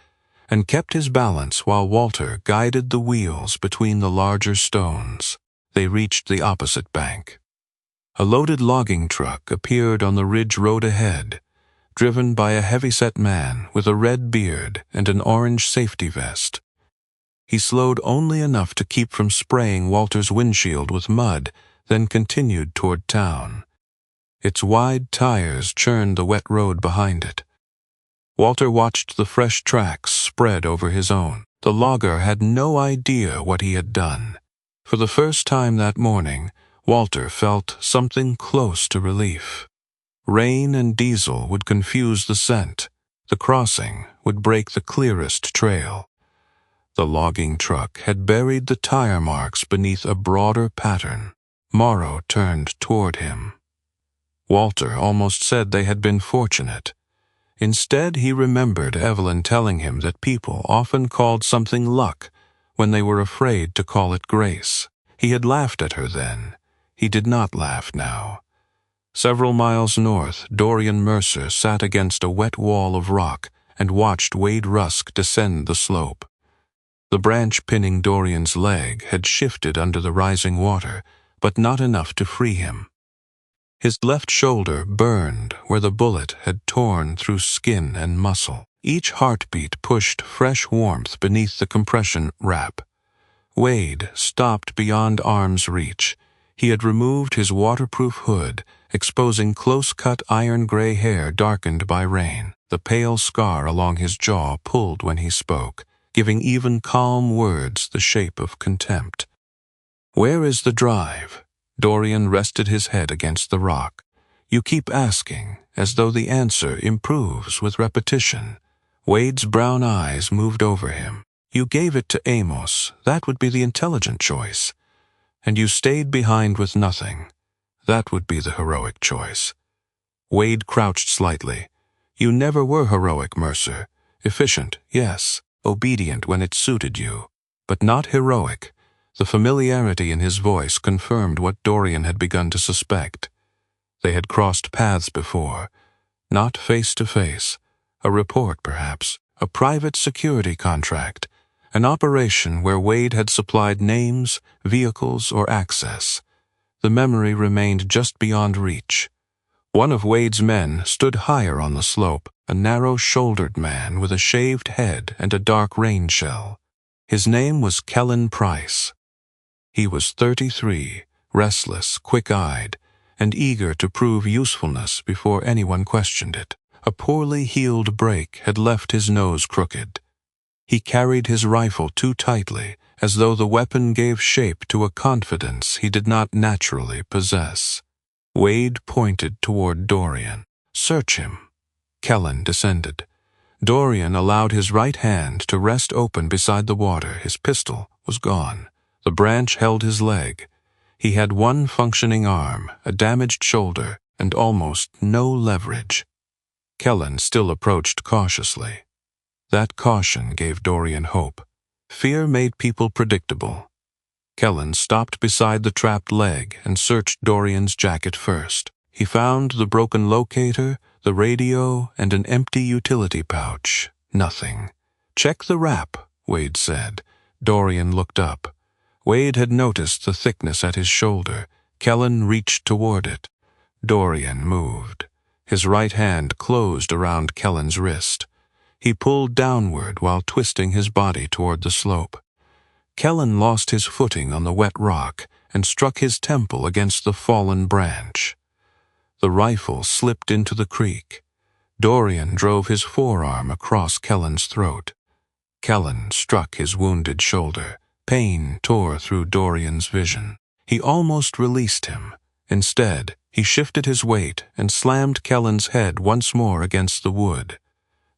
and kept his balance while Walter guided the wheels between the larger stones. They reached the opposite bank. A loaded logging truck appeared on the ridge road ahead, driven by a heavy-set man with a red beard and an orange safety vest. He slowed only enough to keep from spraying Walter's windshield with mud, then continued toward town. Its wide tires churned the wet road behind it. Walter watched the fresh tracks spread over his own. The logger had no idea what he had done. For the first time that morning, Walter felt something close to relief. Rain and diesel would confuse the scent. The crossing would break the clearest trail. The logging truck had buried the tire marks beneath a broader pattern. Morrow turned toward him. Walter almost said they had been fortunate. Instead, he remembered Evelyn telling him that people often called something luck when they were afraid to call it grace. He had laughed at her then. He did not laugh now. Several miles north, Dorian Mercer sat against a wet wall of rock and watched Wade Rusk descend the slope. The branch pinning Dorian's leg had shifted under the rising water, but not enough to free him. His left shoulder burned where the bullet had torn through skin and muscle. Each heartbeat pushed fresh warmth beneath the compression wrap. Wade stopped beyond arm's reach. He had removed his waterproof hood, exposing close-cut iron-gray hair darkened by rain. The pale scar along his jaw pulled when he spoke, giving even calm words the shape of contempt. "Where is the drive?" Dorian rested his head against the rock. "You keep asking, as though the answer improves with repetition." Wade's brown eyes moved over him. "You gave it to Amos. That would be the intelligent choice. And you stayed behind with nothing. That would be the heroic choice." Wade crouched slightly. "You never were heroic, Mercer. Efficient, yes. Obedient when it suited you. But not heroic." The familiarity in his voice confirmed what Dorian had begun to suspect. They had crossed paths before. Not face to face. A report, perhaps. A private security contract. An operation where Wade had supplied names, vehicles, or access. The memory remained just beyond reach. One of Wade's men stood higher on the slope, a narrow-shouldered man with a shaved head and a dark rain shell. His name was Kellen Price. He was 33, restless, quick-eyed, and eager to prove usefulness before anyone questioned it. A poorly healed break had left his nose crooked. He carried his rifle too tightly, as though the weapon gave shape to a confidence he did not naturally possess. Wade pointed toward Dorian. "Search him." Kellen descended. Dorian allowed his right hand to rest open beside the water. His pistol was gone. The branch held his leg. He had one functioning arm, a damaged shoulder, and almost no leverage. Kellen still approached cautiously. That caution gave Dorian hope. Fear made people predictable. Kellen stopped beside the trapped leg and searched Dorian's jacket first. He found the broken locator, the radio, and an empty utility pouch. Nothing. "Check the wrap," Wade said. Dorian looked up. Wade had noticed the thickness at his shoulder. Kellen reached toward it. Dorian moved. His right hand closed around Kellen's wrist. He pulled downward while twisting his body toward the slope. Kellen lost his footing on the wet rock and struck his temple against the fallen branch. The rifle slipped into the creek. Dorian drove his forearm across Kellen's throat. Kellen struck his wounded shoulder. Pain tore through Dorian's vision. He almost released him. Instead, he shifted his weight and slammed Kellen's head once more against the wood.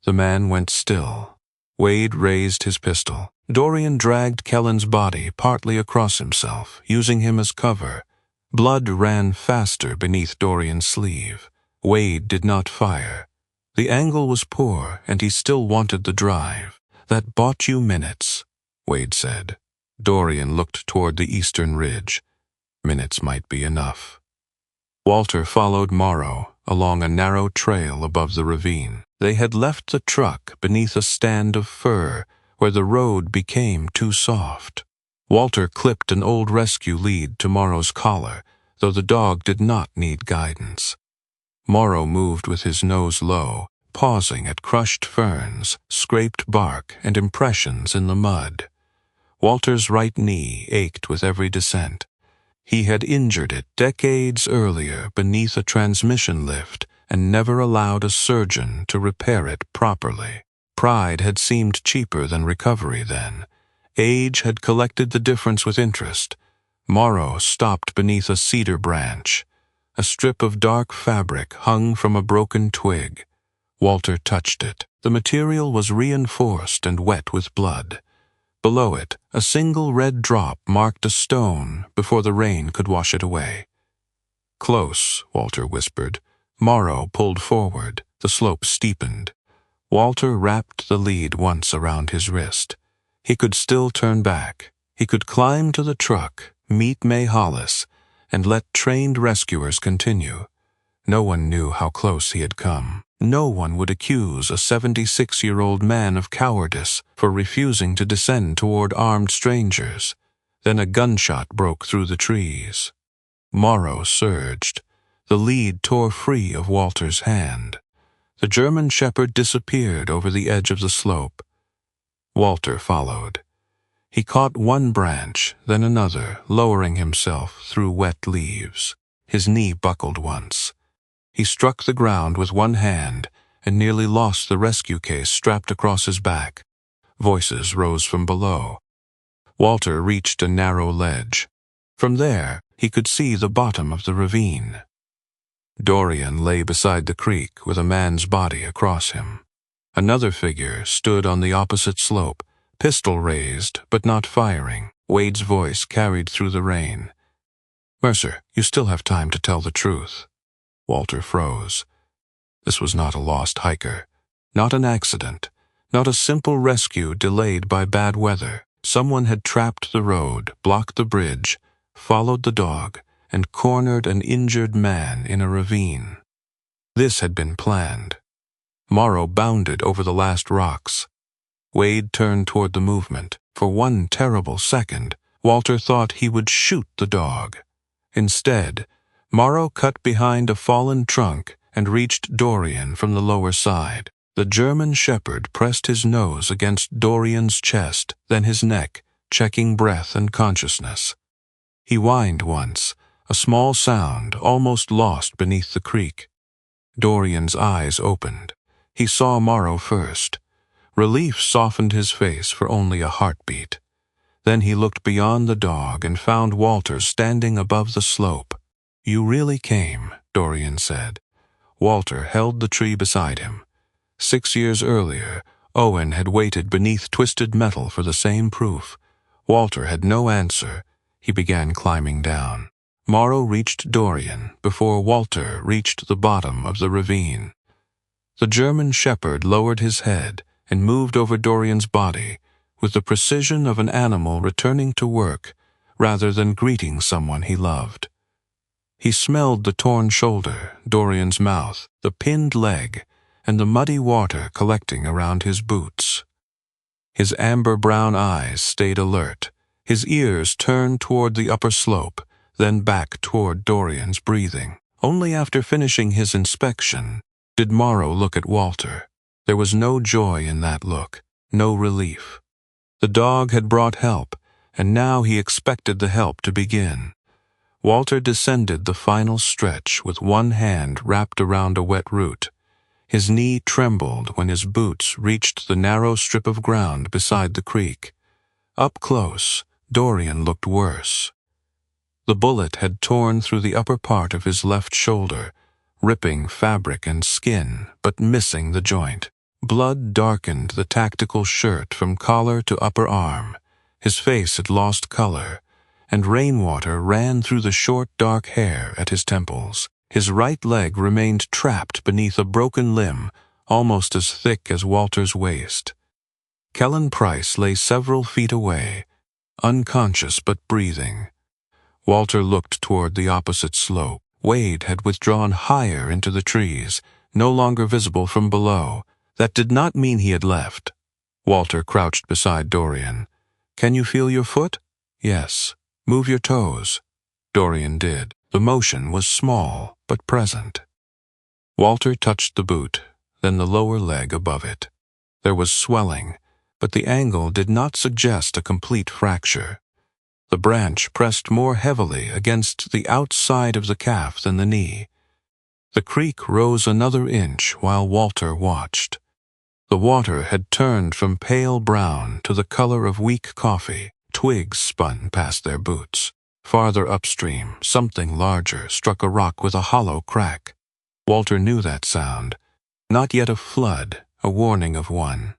The man went still. Wade raised his pistol. Dorian dragged Kellen's body partly across himself, using him as cover. Blood ran faster beneath Dorian's sleeve. Wade did not fire. The angle was poor, and he still wanted the drive. "That bought you minutes," Wade said. Dorian looked toward the eastern ridge. Minutes might be enough. Walter followed Morrow along a narrow trail above the ravine. They had left the truck beneath a stand of fir where the road became too soft. Walter clipped an old rescue lead to Morrow's collar, though the dog did not need guidance. Morrow moved with his nose low, pausing at crushed ferns, scraped bark, and impressions in the mud. Walter's right knee ached with every descent. He had injured it decades earlier beneath a transmission lift and never allowed a surgeon to repair it properly. Pride had seemed cheaper than recovery then. Age had collected the difference with interest. Morrow stopped beneath a cedar branch. A strip of dark fabric hung from a broken twig. Walter touched it. The material was reinforced and wet with blood. Below it, a single red drop marked a stone before the rain could wash it away. "Close," Walter whispered. Morrow pulled forward. The slope steepened. Walter wrapped the lead once around his wrist. He could still turn back. He could climb to the truck, meet May Hollis, and let trained rescuers continue. No one knew how close he had come. No one would accuse a 76-year-old man of cowardice for refusing to descend toward armed strangers. Then a gunshot broke through the trees. Morrow surged. The lead tore free of Walter's hand. The German shepherd disappeared over the edge of the slope. Walter followed. He caught one branch, then another, lowering himself through wet leaves. His knee buckled once. He struck the ground with one hand and nearly lost the rescue case strapped across his back. Voices rose from below. Walter reached a narrow ledge. From there, he could see the bottom of the ravine. Dorian lay beside the creek with a man's body across him. Another figure stood on the opposite slope, pistol raised but not firing. Wade's voice carried through the rain. "Mercer, you still have time to tell the truth." Walter froze. This was not a lost hiker, not an accident, not a simple rescue delayed by bad weather. Someone had trapped the road, blocked the bridge, followed the dog, and cornered an injured man in a ravine. This had been planned. Morrow bounded over the last rocks. Wade turned toward the movement. For one terrible second, Walter thought he would shoot the dog. Instead, Morrow cut behind a fallen trunk and reached Dorian from the lower side. The German shepherd pressed his nose against Dorian's chest, then his neck, checking breath and consciousness. He whined once, a small sound almost lost beneath the creek. Dorian's eyes opened. He saw Morrow first. Relief softened his face for only a heartbeat. Then he looked beyond the dog and found Walter standing above the slope. "You really came," Dorian said. Walter held the tree beside him. 6 years earlier, Owen had waited beneath twisted metal for the same proof. Walter had no answer. He began climbing down. Morrow reached Dorian before Walter reached the bottom of the ravine. The German shepherd lowered his head and moved over Dorian's body with the precision of an animal returning to work rather than greeting someone he loved. He smelled the torn shoulder, Dorian's mouth, the pinned leg, and the muddy water collecting around his boots. His amber-brown eyes stayed alert. His ears turned toward the upper slope, then back toward Dorian's breathing. Only after finishing his inspection did Morrow look at Walter. There was no joy in that look, no relief. The dog had brought help, and now he expected the help to begin. Walter descended the final stretch with one hand wrapped around a wet root. His knee trembled when his boots reached the narrow strip of ground beside the creek. Up close, Dorian looked worse. The bullet had torn through the upper part of his left shoulder, ripping fabric and skin, but missing the joint. Blood darkened the tactical shirt from collar to upper arm. His face had lost color, and rainwater ran through the short, dark hair at his temples. His right leg remained trapped beneath a broken limb, almost as thick as Walter's waist. Kellen Price lay several feet away, unconscious but breathing. Walter looked toward the opposite slope. Wade had withdrawn higher into the trees, no longer visible from below. That did not mean he had left. Walter crouched beside Dorian. "Can you feel your foot?" "Yes." "Move your toes." Dorian did. The motion was small, but present. Walter touched the boot, then the lower leg above it. There was swelling, but the angle did not suggest a complete fracture. The branch pressed more heavily against the outside of the calf than the knee. The creek rose another inch while Walter watched. The water had turned from pale brown to the color of weak coffee. Twigs spun past their boots. Farther upstream, something larger struck a rock with a hollow crack. Walter knew that sound. Not yet a flood, a warning of one.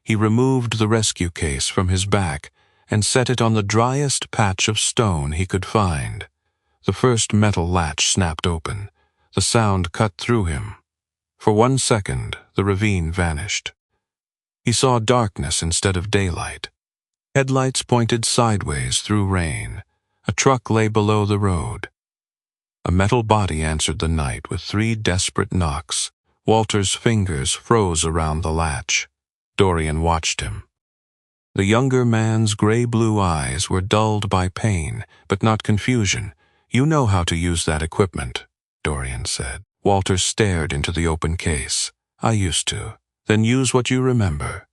He removed the rescue case from his back and set it on the driest patch of stone he could find. The first metal latch snapped open. The sound cut through him. For 1 second, the ravine vanished. He saw darkness instead of daylight. Headlights pointed sideways through rain. A truck lay below the road. A metal body answered the night with 3 desperate knocks. Walter's fingers froze around the latch. Dorian watched him. The younger man's gray-blue eyes were dulled by pain, but not confusion. "You know how to use that equipment," Dorian said. Walter stared into the open case. "I used to." "Then use what you remember."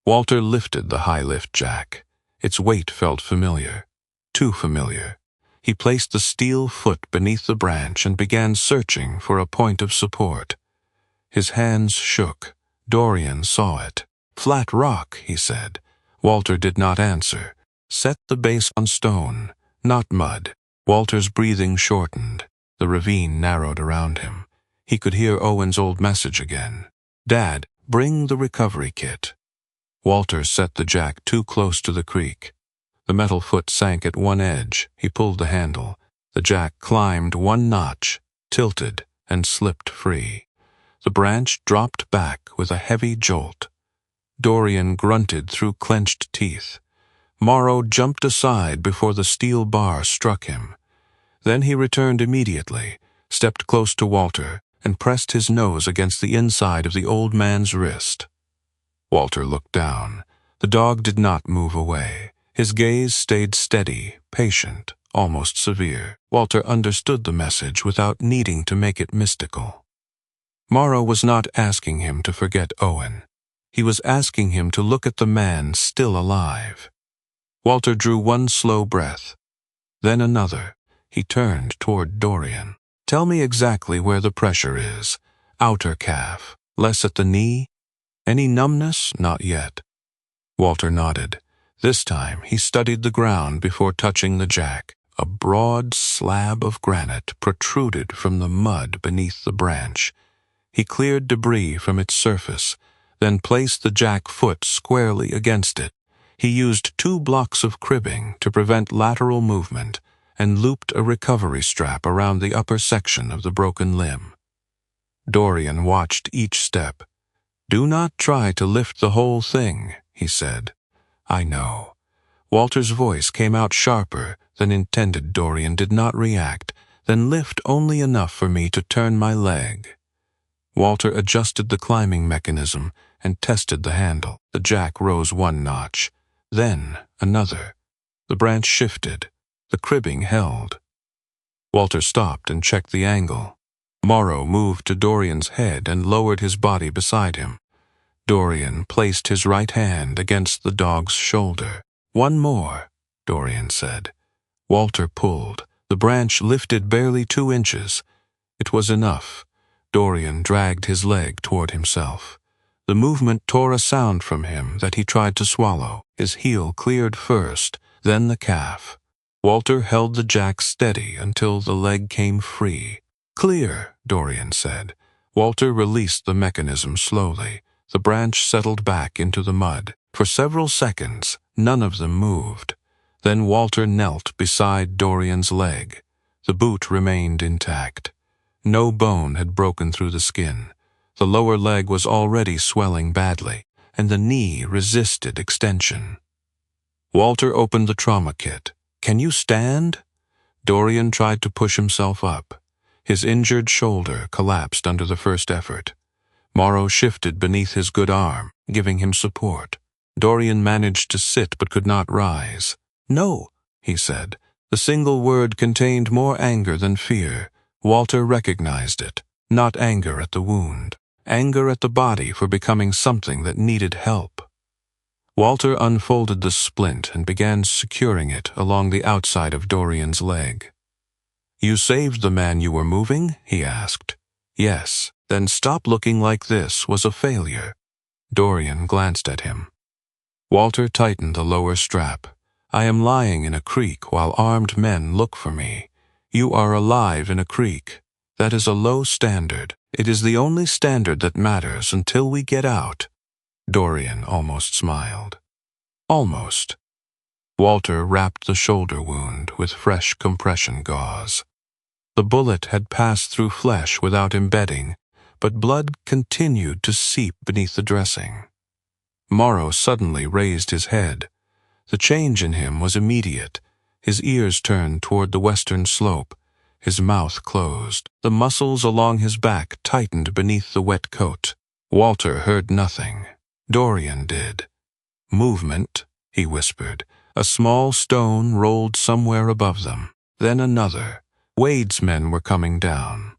Walter lifted the high-lift jack. Its weight felt familiar. Too familiar. He placed the steel foot beneath the branch and began searching for a point of support. His hands shook. Dorian saw it. "Flat rock," he said. Walter did not answer. "Set the base on stone, not mud." Walter's breathing shortened. The ravine narrowed around him. He could hear Owen's old message again. "Dad, bring the recovery kit." Walter set the jack too close to the creek. The metal foot sank at one edge. He pulled the handle. The jack climbed 1 notch, tilted, and slipped free. The branch dropped back with a heavy jolt. Dorian grunted through clenched teeth. Morrow jumped aside before the steel bar struck him. Then he returned immediately, stepped close to Walter, and pressed his nose against the inside of the old man's wrist. Walter looked down. The dog did not move away. His gaze stayed steady, patient, almost severe. Walter understood the message without needing to make it mystical. Morrow was not asking him to forget Owen. He was asking him to look at the man still alive. Walter drew 1 slow breath, then another. He turned toward Dorian. "Tell me exactly where the pressure is. Outer calf. Less at the knee? Any numbness? Not yet." Walter nodded. This time he studied the ground before touching the jack. A broad slab of granite protruded from the mud beneath the branch. He cleared debris from its surface, then placed the jack foot squarely against it. He used 2 blocks of cribbing to prevent lateral movement and looped a recovery strap around the upper section of the broken limb. Dorian watched each step. "Do not try to lift the whole thing," he said. "I know." Walter's voice came out sharper than intended. Dorian did not react. "Then lift only enough for me to turn my leg." Walter adjusted the climbing mechanism and tested the handle. The jack rose one notch, then another. The branch shifted. The cribbing held. Walter stopped and checked the angle. Morrow moved to Dorian's head and lowered his body beside him. Dorian placed his right hand against the dog's shoulder. "One more," Dorian said. Walter pulled. The branch lifted barely 2 inches. It was enough. Dorian dragged his leg toward himself. The movement tore a sound from him that he tried to swallow. His heel cleared first, then the calf. Walter held the jack steady until the leg came free. "Clear," Dorian said. Walter released the mechanism slowly. The branch settled back into the mud. For several seconds, none of them moved. Then Walter knelt beside Dorian's leg. The boot remained intact. No bone had broken through the skin. The lower leg was already swelling badly, and the knee resisted extension. Walter opened the trauma kit. "Can you stand?" Dorian tried to push himself up. His injured shoulder collapsed under the first effort. Morrow shifted beneath his good arm, giving him support. Dorian managed to sit but could not rise. "No," he said. The single word contained more anger than fear. Walter recognized it. Not anger at the wound. Anger at the body for becoming something that needed help. Walter unfolded the splint and began securing it along the outside of Dorian's leg. "You saved the man you were moving?" he asked. "Yes." "Then stop looking like this was a failure." Dorian glanced at him. Walter tightened the lower strap. "I am lying in a creek while armed men look for me. You are alive in a creek. That is a low standard. It is the only standard that matters until we get out." Dorian almost smiled. "Almost." Walter wrapped the shoulder wound with fresh compression gauze. The bullet had passed through flesh without embedding, but blood continued to seep beneath the dressing. Morrow suddenly raised his head. The change in him was immediate. His ears turned toward the western slope. His mouth closed. The muscles along his back tightened beneath the wet coat. Walter heard nothing. Dorian did. "Movement," he whispered. A small stone rolled somewhere above them. Then another. Wade's men were coming down.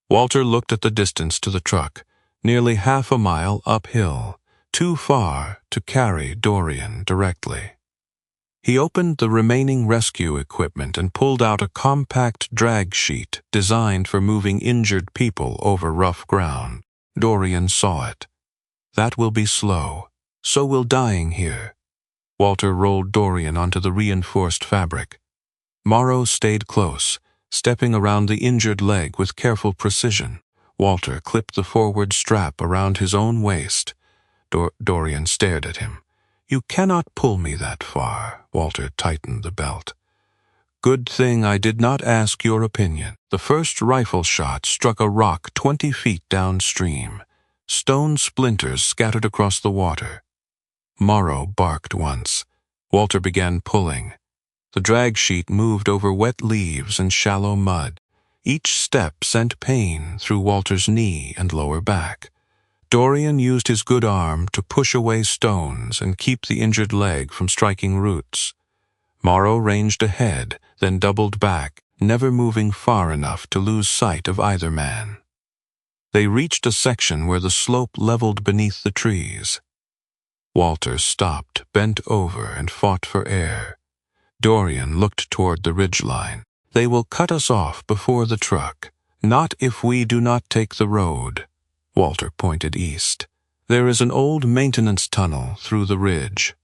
Walter looked at the distance to the truck, nearly half a mile uphill, too far to carry Dorian directly. He opened the remaining rescue equipment and pulled out a compact drag sheet designed for moving injured people over rough ground. Dorian saw it. "That will be slow. So will dying here." Walter rolled Dorian onto the reinforced fabric. Morrow stayed close, stepping around the injured leg with careful precision. Walter clipped the forward strap around his own waist. Dorian stared at him. "You cannot pull me that far." Walter tightened the belt. "Good thing I did not ask your opinion." The first rifle shot struck a rock 20 feet downstream. Stone splinters scattered across the water. Morrow barked once. Walter began pulling. The drag sheet moved over wet leaves and shallow mud. Each step sent pain through Walter's knee and lower back. Dorian used his good arm to push away stones and keep the injured leg from striking roots. Morrow ranged ahead, then doubled back, never moving far enough to lose sight of either man. They reached a section where the slope leveled beneath the trees. Walter stopped, bent over, and fought for air. Dorian looked toward the ridgeline. "They will cut us off before the truck. Not if we do not take the road." Walter pointed east. "There is an old maintenance tunnel through the ridge."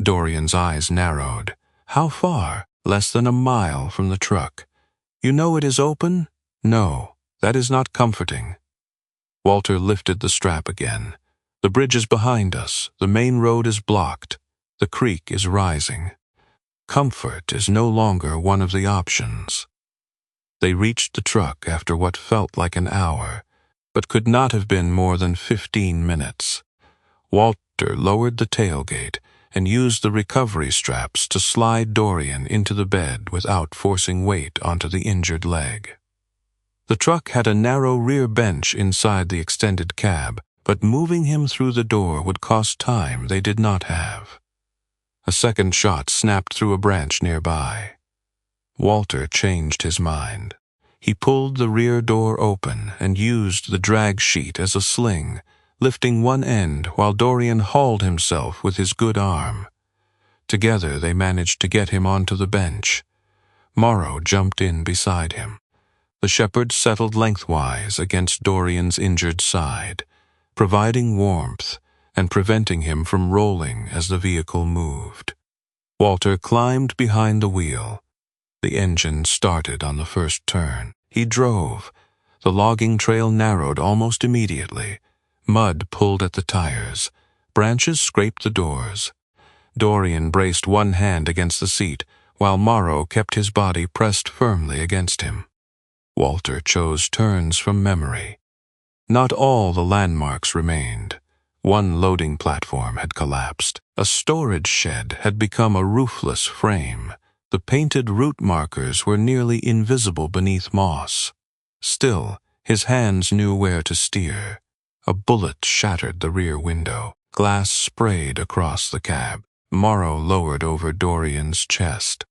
Dorian's eyes narrowed. "How far?" "Less than a mile from the truck." "You know it is open?" "No, that is not comforting." Walter lifted the strap again. "The bridge is behind us. The main road is blocked. The creek is rising. Comfort is no longer one of the options." They reached the truck after what felt like an hour, but could not have been more than 15 minutes. Walter lowered the tailgate and used the recovery straps to slide Dorian into the bed without forcing weight onto the injured leg. The truck had a narrow rear bench inside the extended cab. but moving him through the door would cost time they did not have. A second shot snapped through a branch nearby. Walter changed his mind. He pulled the rear door open and used the drag sheet as a sling, lifting one end while Dorian hauled himself with his good arm. Together they managed to get him onto the bench. Morrow jumped in beside him. The shepherd settled lengthwise against Dorian's injured side, providing warmth and preventing him from rolling as the vehicle moved. Walter climbed behind the wheel. The engine started on the first turn. He drove. The logging trail narrowed almost immediately. Mud pulled at the tires. Branches scraped the doors. Dorian braced one hand against the seat, while Morrow kept his body pressed firmly against him. Walter chose turns from memory. Not all the landmarks remained. One loading platform had collapsed. A storage shed had become a roofless frame. The painted route markers were nearly invisible beneath moss. Still, his hands knew where to steer. A bullet shattered the rear window. Glass sprayed across the cab. Morrow lowered over Dorian's chest.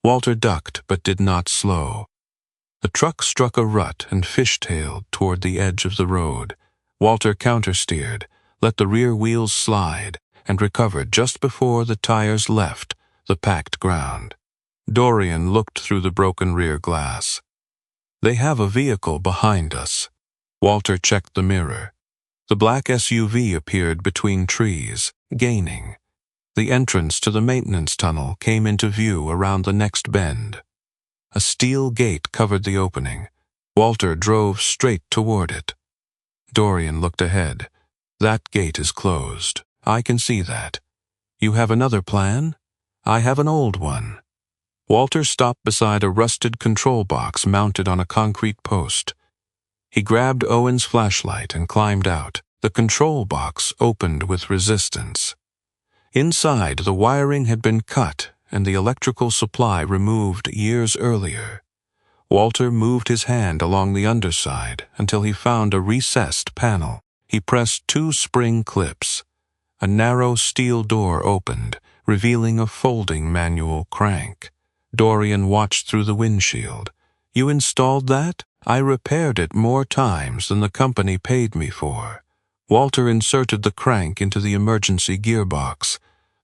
Walter ducked but did not slow. The truck struck a rut and fishtailed toward the edge of the road. Walter countersteered, let the rear wheels slide, and recovered just before the tires left the packed ground. Dorian looked through the broken rear glass. "They have a vehicle behind us." Walter checked the mirror. The black SUV appeared between trees, gaining. The entrance to the maintenance tunnel came into view around the next bend. A steel gate covered the opening. Walter drove straight toward it. Dorian looked ahead. "That gate is closed. I can see that. You have another plan? I have an old one." Walter stopped beside a rusted control box mounted on a concrete post. He grabbed Owen's flashlight and climbed out. The control box opened with resistance. Inside, the wiring had been cut and the electrical supply removed years earlier. Walter moved his hand along the underside until he found a recessed panel. He pressed two spring clips. A narrow steel door opened, revealing a folding manual crank. Dorian watched through the windshield. "You installed that? I repaired it more times than the company paid me for." Walter inserted the crank into the emergency gearbox.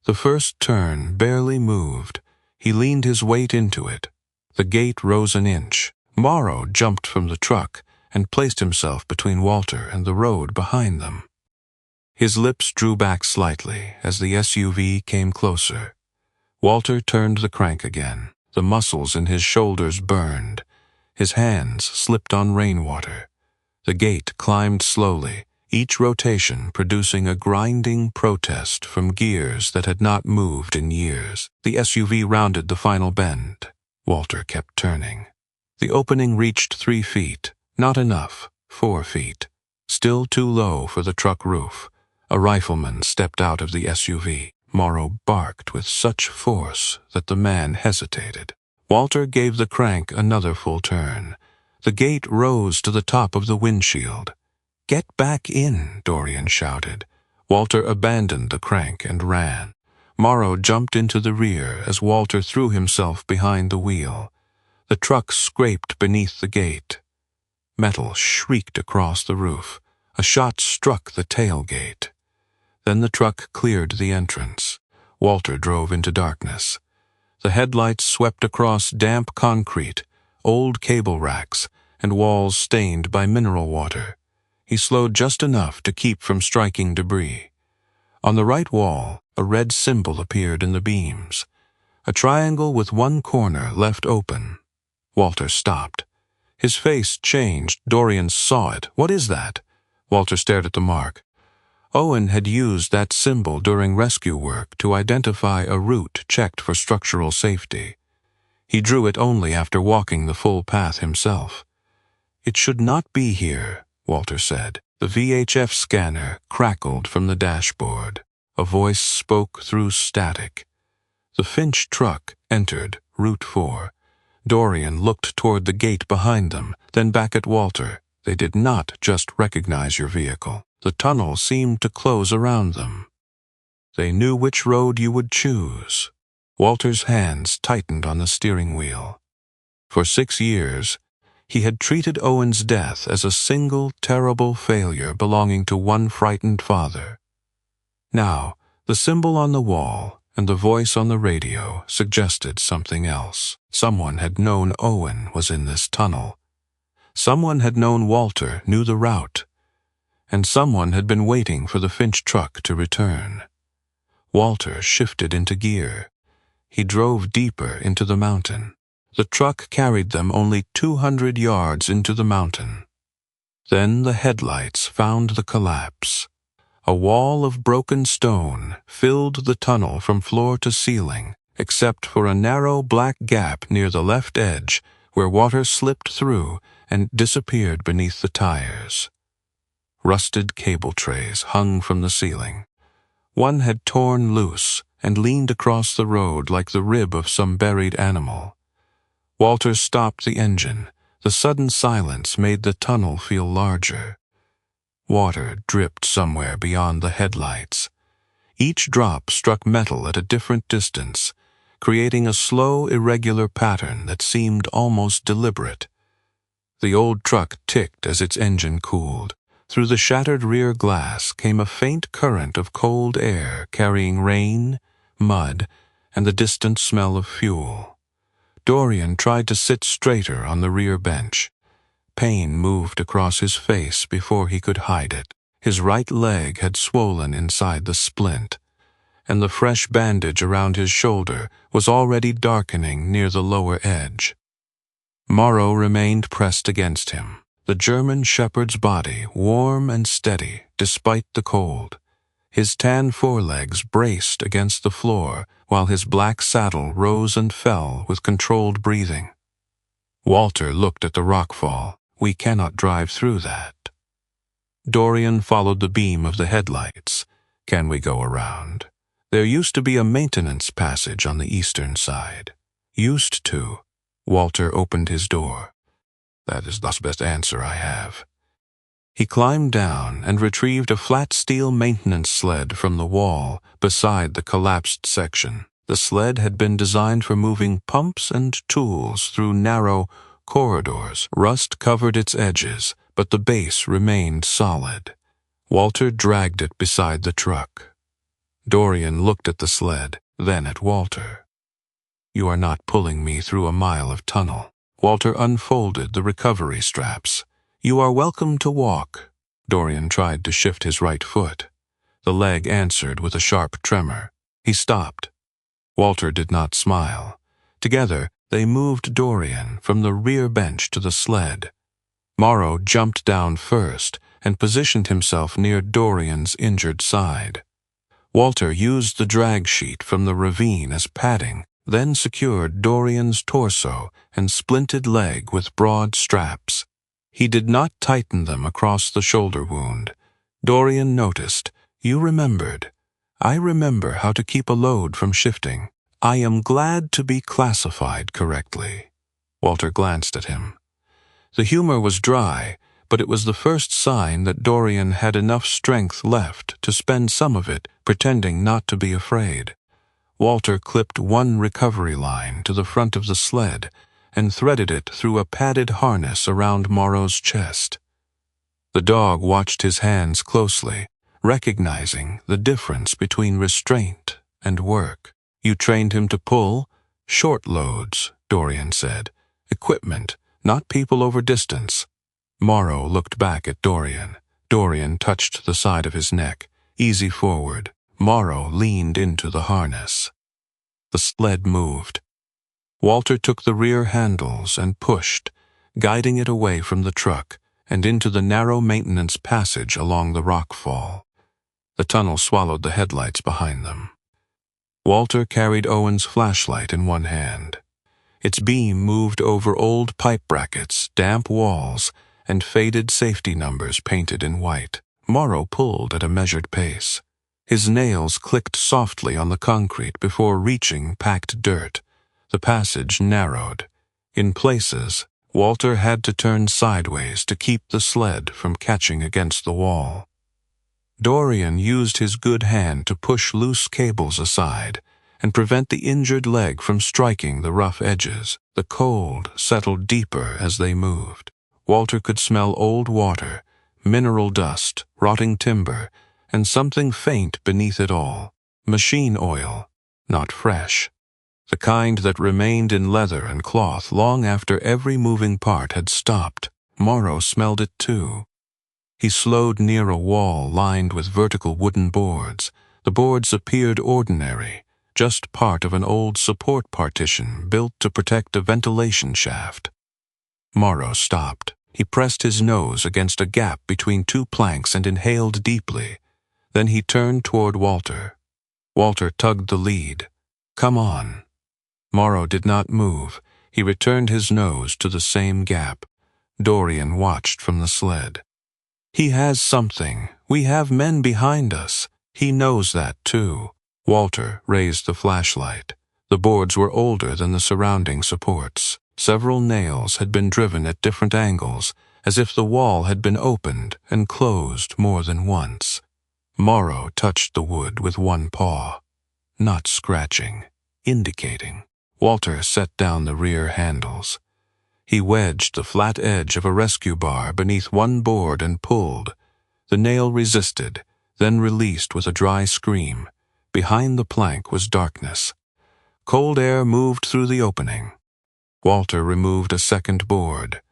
The first turn barely moved. He leaned his weight into it. The gate rose an inch. Morrow jumped from the truck and placed himself between Walter and the road behind them. His lips drew back slightly as the SUV came closer. Walter turned the crank again. The muscles in his shoulders burned. His hands slipped on rainwater. The gate climbed slowly, each rotation producing a grinding protest from gears that had not moved in years. The SUV rounded the final bend. Walter kept turning. The opening reached 3 feet. Not enough. 4 feet. Still too low for the truck roof. A rifleman stepped out of the SUV. Morrow barked with such force that the man hesitated. Walter gave the crank another full turn. The gate rose to the top of the windshield. "Get back in," Dorian shouted. Walter abandoned the crank and ran. Morrow jumped into the rear as Walter threw himself behind the wheel. The truck scraped beneath the gate. Metal shrieked across the roof. A shot struck the tailgate. Then the truck cleared the entrance. Walter drove into darkness. The headlights swept across damp concrete, old cable racks, and walls stained by mineral water. He slowed just enough to keep from striking debris. On the right wall, a red symbol appeared in the beams. A triangle with one corner left open. Walter stopped. His face changed. Dorian saw it. "What is that?" Walter stared at the mark. Owen had used that symbol during rescue work to identify a route checked for structural safety. He drew it only after walking the full path himself. "It should not be here," Walter said. The VHF scanner crackled from the dashboard. A voice spoke through static. The Finch truck entered Route 4. Dorian looked toward the gate behind them, then back at Walter. They did not just recognize your vehicle. The tunnel seemed to close around them. They knew which road you would choose. Walter's hands tightened on the steering wheel. For 6 years, he had treated Owen's death as a single terrible failure belonging to one frightened father. Now, the symbol on the wall and the voice on the radio suggested something else. Someone had known Owen was in this tunnel. Someone had known Walter knew the route. And someone had been waiting for the Finch truck to return. Walter shifted into gear. He drove deeper into the mountain. The truck carried them only 200 yards into the mountain. Then the headlights found the collapse. A wall of broken stone filled the tunnel from floor to ceiling, except for a narrow black gap near the left edge where water slipped through and disappeared beneath the tires. Rusted cable trays hung from the ceiling. One had torn loose and leaned across the road like the rib of some buried animal. Walter stopped the engine. The sudden silence made the tunnel feel larger. Water dripped somewhere beyond the headlights. Each drop struck metal at a different distance, creating a slow, irregular pattern that seemed almost deliberate. The old truck ticked as its engine cooled. Through the shattered rear glass came a faint current of cold air carrying rain, mud, and the distant smell of fuel. Dorian tried to sit straighter on the rear bench. Pain moved across his face before he could hide it. His right leg had swollen inside the splint, and the fresh bandage around his shoulder was already darkening near the lower edge. Morrow remained pressed against him. The German shepherd's body warm and steady despite the cold. His tan forelegs braced against the floor while his black saddle rose and fell with controlled breathing. Walter looked at the rockfall. We cannot drive through that. Dorian followed the beam of the headlights. Can we go around? There used to be a maintenance passage on the eastern side. Used to. Walter opened his door. That is the best answer I have. He climbed down and retrieved a flat steel maintenance sled from the wall beside the collapsed section. The sled had been designed for moving pumps and tools through narrow corridors. Rust covered its edges, but the base remained solid. Walter dragged it beside the truck. Dorian looked at the sled, then at Walter. You are not pulling me through a mile of tunnel. Walter unfolded the recovery straps. You are welcome to walk. Dorian tried to shift his right foot. The leg answered with a sharp tremor. He stopped. Walter did not smile. Together, they moved Dorian from the rear bench to the sled. Morrow jumped down first and positioned himself near Dorian's injured side. Walter used the drag sheet from the ravine as padding, then secured Dorian's torso and splinted leg with broad straps. He did not tighten them across the shoulder wound. Dorian noticed. You remembered. I remember how to keep a load from shifting. I am glad to be classified correctly. Walter glanced at him. The humor was dry, but it was the first sign that Dorian had enough strength left to spend some of it pretending not to be afraid. Walter clipped one recovery line to the front of the sled and threaded it through a padded harness around Morrow's chest. The dog watched his hands closely, recognizing the difference between restraint and work. You trained him to pull? Short loads, Dorian said. Equipment, not people over distance. Morrow looked back at Dorian. Dorian touched the side of his neck. Easy forward. Morrow leaned into the harness. The sled moved. Walter took the rear handles and pushed, guiding it away from the truck and into the narrow maintenance passage along the rockfall. The tunnel swallowed the headlights behind them. Walter carried Owen's flashlight in one hand. Its beam moved over old pipe brackets, damp walls, and faded safety numbers painted in white. Morrow pulled at a measured pace. His nails clicked softly on the concrete before reaching packed dirt. The passage narrowed. In places, Walter had to turn sideways to keep the sled from catching against the wall. Dorian used his good hand to push loose cables aside and prevent the injured leg from striking the rough edges. The cold settled deeper as they moved. Walter could smell old water, mineral dust, rotting timber, and something faint beneath it all. Machine oil, not fresh. The kind that remained in leather and cloth long after every moving part had stopped. Morrow smelled it too. He slowed near a wall lined with vertical wooden boards. The boards appeared ordinary, just part of an old support partition built to protect a ventilation shaft. Morrow stopped. He pressed his nose against a gap between two planks and inhaled deeply. Then he turned toward Walter. Walter tugged the lead. "Come on." Morrow did not move. He returned his nose to the same gap. Dorian watched from the sled. "He has something. We have men behind us. He knows that, too." Walter raised the flashlight. The boards were older than the surrounding supports. Several nails had been driven at different angles, as if the wall had been opened and closed more than once. Morrow touched the wood with one paw. Not scratching, indicating. Walter set down the rear handles. He wedged the flat edge of a rescue bar beneath one board and pulled. The nail resisted, then released with a dry scream. Behind the plank was darkness. Cold air moved through the opening. Walter removed a second board.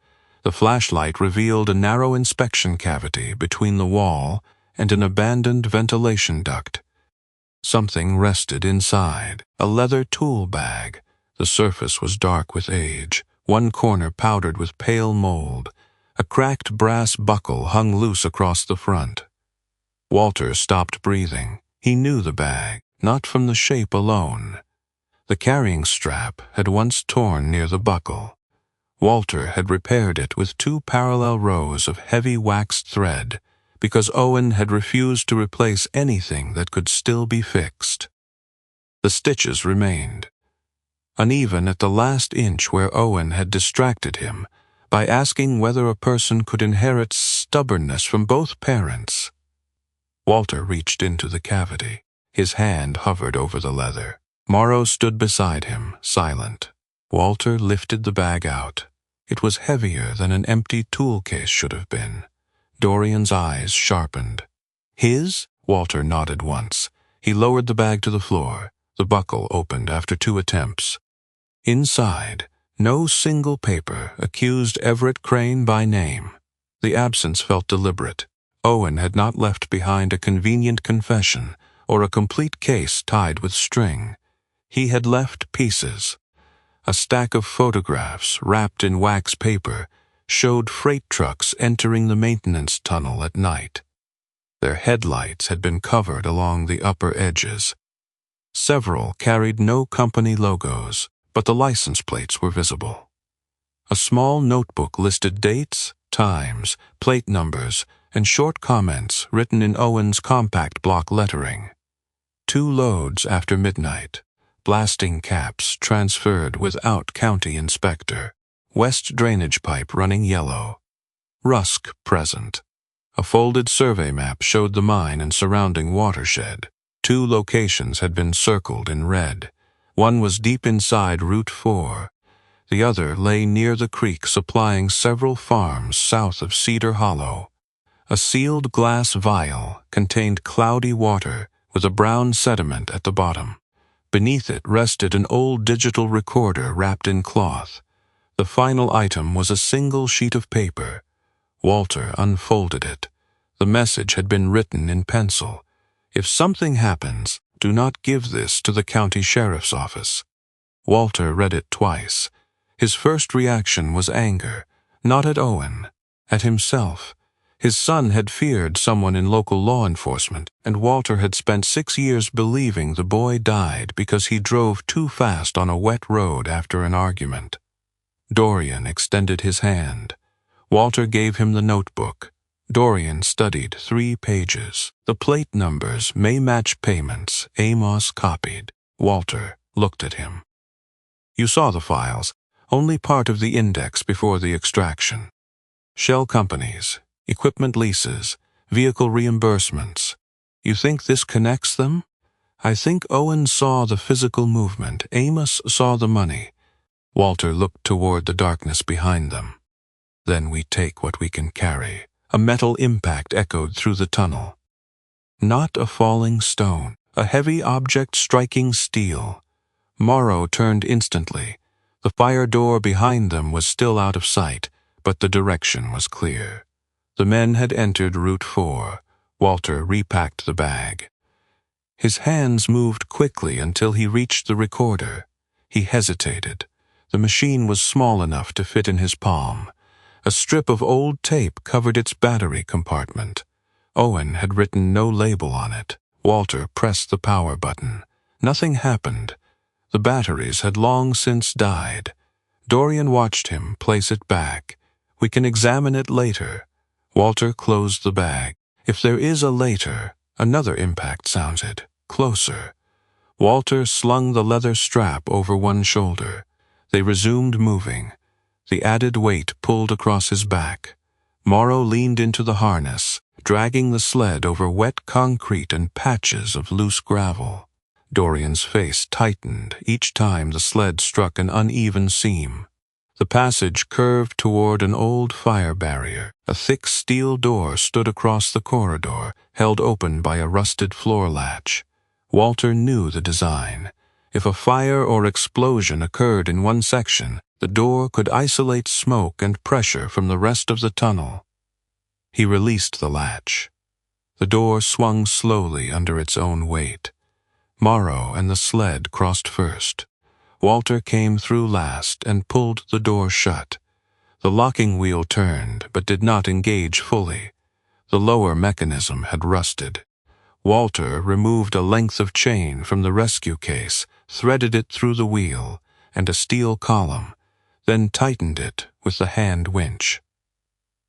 The flashlight revealed a narrow inspection cavity between the wall and an abandoned ventilation duct. Something rested inside, a leather tool bag. The surface was dark with age, one corner powdered with pale mold. A cracked brass buckle hung loose across the front. Walter stopped breathing. He knew the bag, not from the shape alone. The carrying strap had once torn near the buckle. Walter had repaired it with two parallel rows of heavy waxed thread, because Owen had refused to replace anything that could still be fixed. The stitches remained, uneven at the last inch where Owen had distracted him by asking whether a person could inherit stubbornness from both parents. Walter reached into the cavity. His hand hovered over the leather. Morrow stood beside him, silent. Walter lifted the bag out. It was heavier than an empty tool case should have been. Dorian's eyes sharpened. "His?" Walter nodded once. He lowered the bag to the floor. The buckle opened after 2 attempts. Inside, no single paper accused Everett Crane by name. The absence felt deliberate. Owen had not left behind a convenient confession or a complete case tied with string. He had left pieces. A stack of photographs wrapped in wax paper showed freight trucks entering the maintenance tunnel at night. Their headlights had been covered along the upper edges. Several carried no company logos, but the license plates were visible. A small notebook listed dates, times, plate numbers, and short comments written in Owen's compact block lettering. 2 loads after midnight. Blasting caps transferred without county inspector. West drainage pipe running yellow. Rusk present. A folded survey map showed the mine and surrounding watershed. 2 locations had been circled in red. One was deep inside Route 4. The other lay near the creek supplying several farms south of Cedar Hollow. A sealed glass vial contained cloudy water with a brown sediment at the bottom. Beneath it rested an old digital recorder wrapped in cloth. The final item was a single sheet of paper. Walter unfolded it. The message had been written in pencil. "If something happens, do not give this to the county sheriff's office." Walter read it twice. His first reaction was anger, not at Owen, at himself. His son had feared someone in local law enforcement, and Walter had spent 6 years believing the boy died because he drove too fast on a wet road after an argument. Dorian extended his hand. Walter gave him the notebook. Dorian studied 3 pages. The plate numbers may match payments Amos copied. Walter looked at him. "You saw the files. only part of the index before the extraction. Shell companies, equipment leases, vehicle reimbursements. You think this connects them? I think Owen saw the physical movement. Amos saw the money. Walter looked toward the darkness behind them. Then we take what we can carry. A metal impact echoed through the tunnel. Not a falling stone, a heavy object striking steel. Morrow turned instantly. The fire door behind them was still out of sight, but the direction was clear. The men had entered Route 4. Walter repacked the bag. His hands moved quickly until he reached the recorder. He hesitated. The machine was small enough to fit in his palm. A strip of old tape covered its battery compartment. Owen had written no label on it. Walter pressed the power button. Nothing happened. The batteries had long since died. Dorian watched him place it back. We can examine it later. Walter closed the bag. If there is a later, another impact sounded, closer. Walter slung the leather strap over one shoulder. They resumed moving. The added weight pulled across his back. Morrow leaned into the harness, dragging the sled over wet concrete and patches of loose gravel. Dorian's face tightened each time the sled struck an uneven seam. The passage curved toward an old fire barrier. A thick steel door stood across the corridor, held open by a rusted floor latch. Walter knew the design. If a fire or explosion occurred in one section, the door could isolate smoke and pressure from the rest of the tunnel. He released the latch. The door swung slowly under its own weight. Morrow and the sled crossed first. Walter came through last and pulled the door shut. The locking wheel turned, but did not engage fully. The lower mechanism had rusted. Walter removed a length of chain from the rescue case, threaded it through the wheel and a steel column, then tightened it with the hand winch.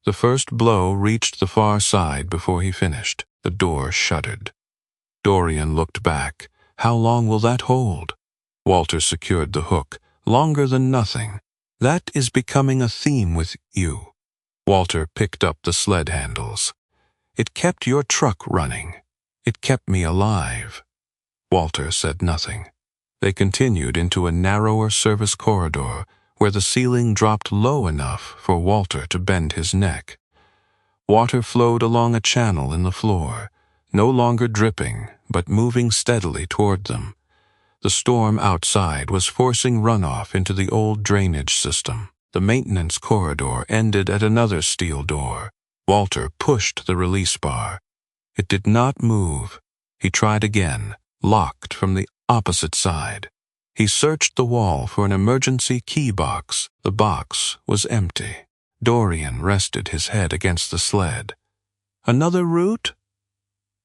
The first blow reached the far side before he finished. The door shuddered. Dorian looked back. How long will that hold? Walter secured the hook. Longer than nothing. That is becoming a theme with you. Walter picked up the sled handles. It kept your truck running. It kept me alive. Walter said nothing. They continued into a narrower service corridor where the ceiling dropped low enough for Walter to bend his neck. Water flowed along a channel in the floor, no longer dripping, but moving steadily toward them. The storm outside was forcing runoff into the old drainage system. The maintenance corridor ended at another steel door. Walter pushed the release bar. It did not move. He tried again, locked from the opposite side. He searched the wall for an emergency key box. The box was empty. Dorian rested his head against the sled. Another route?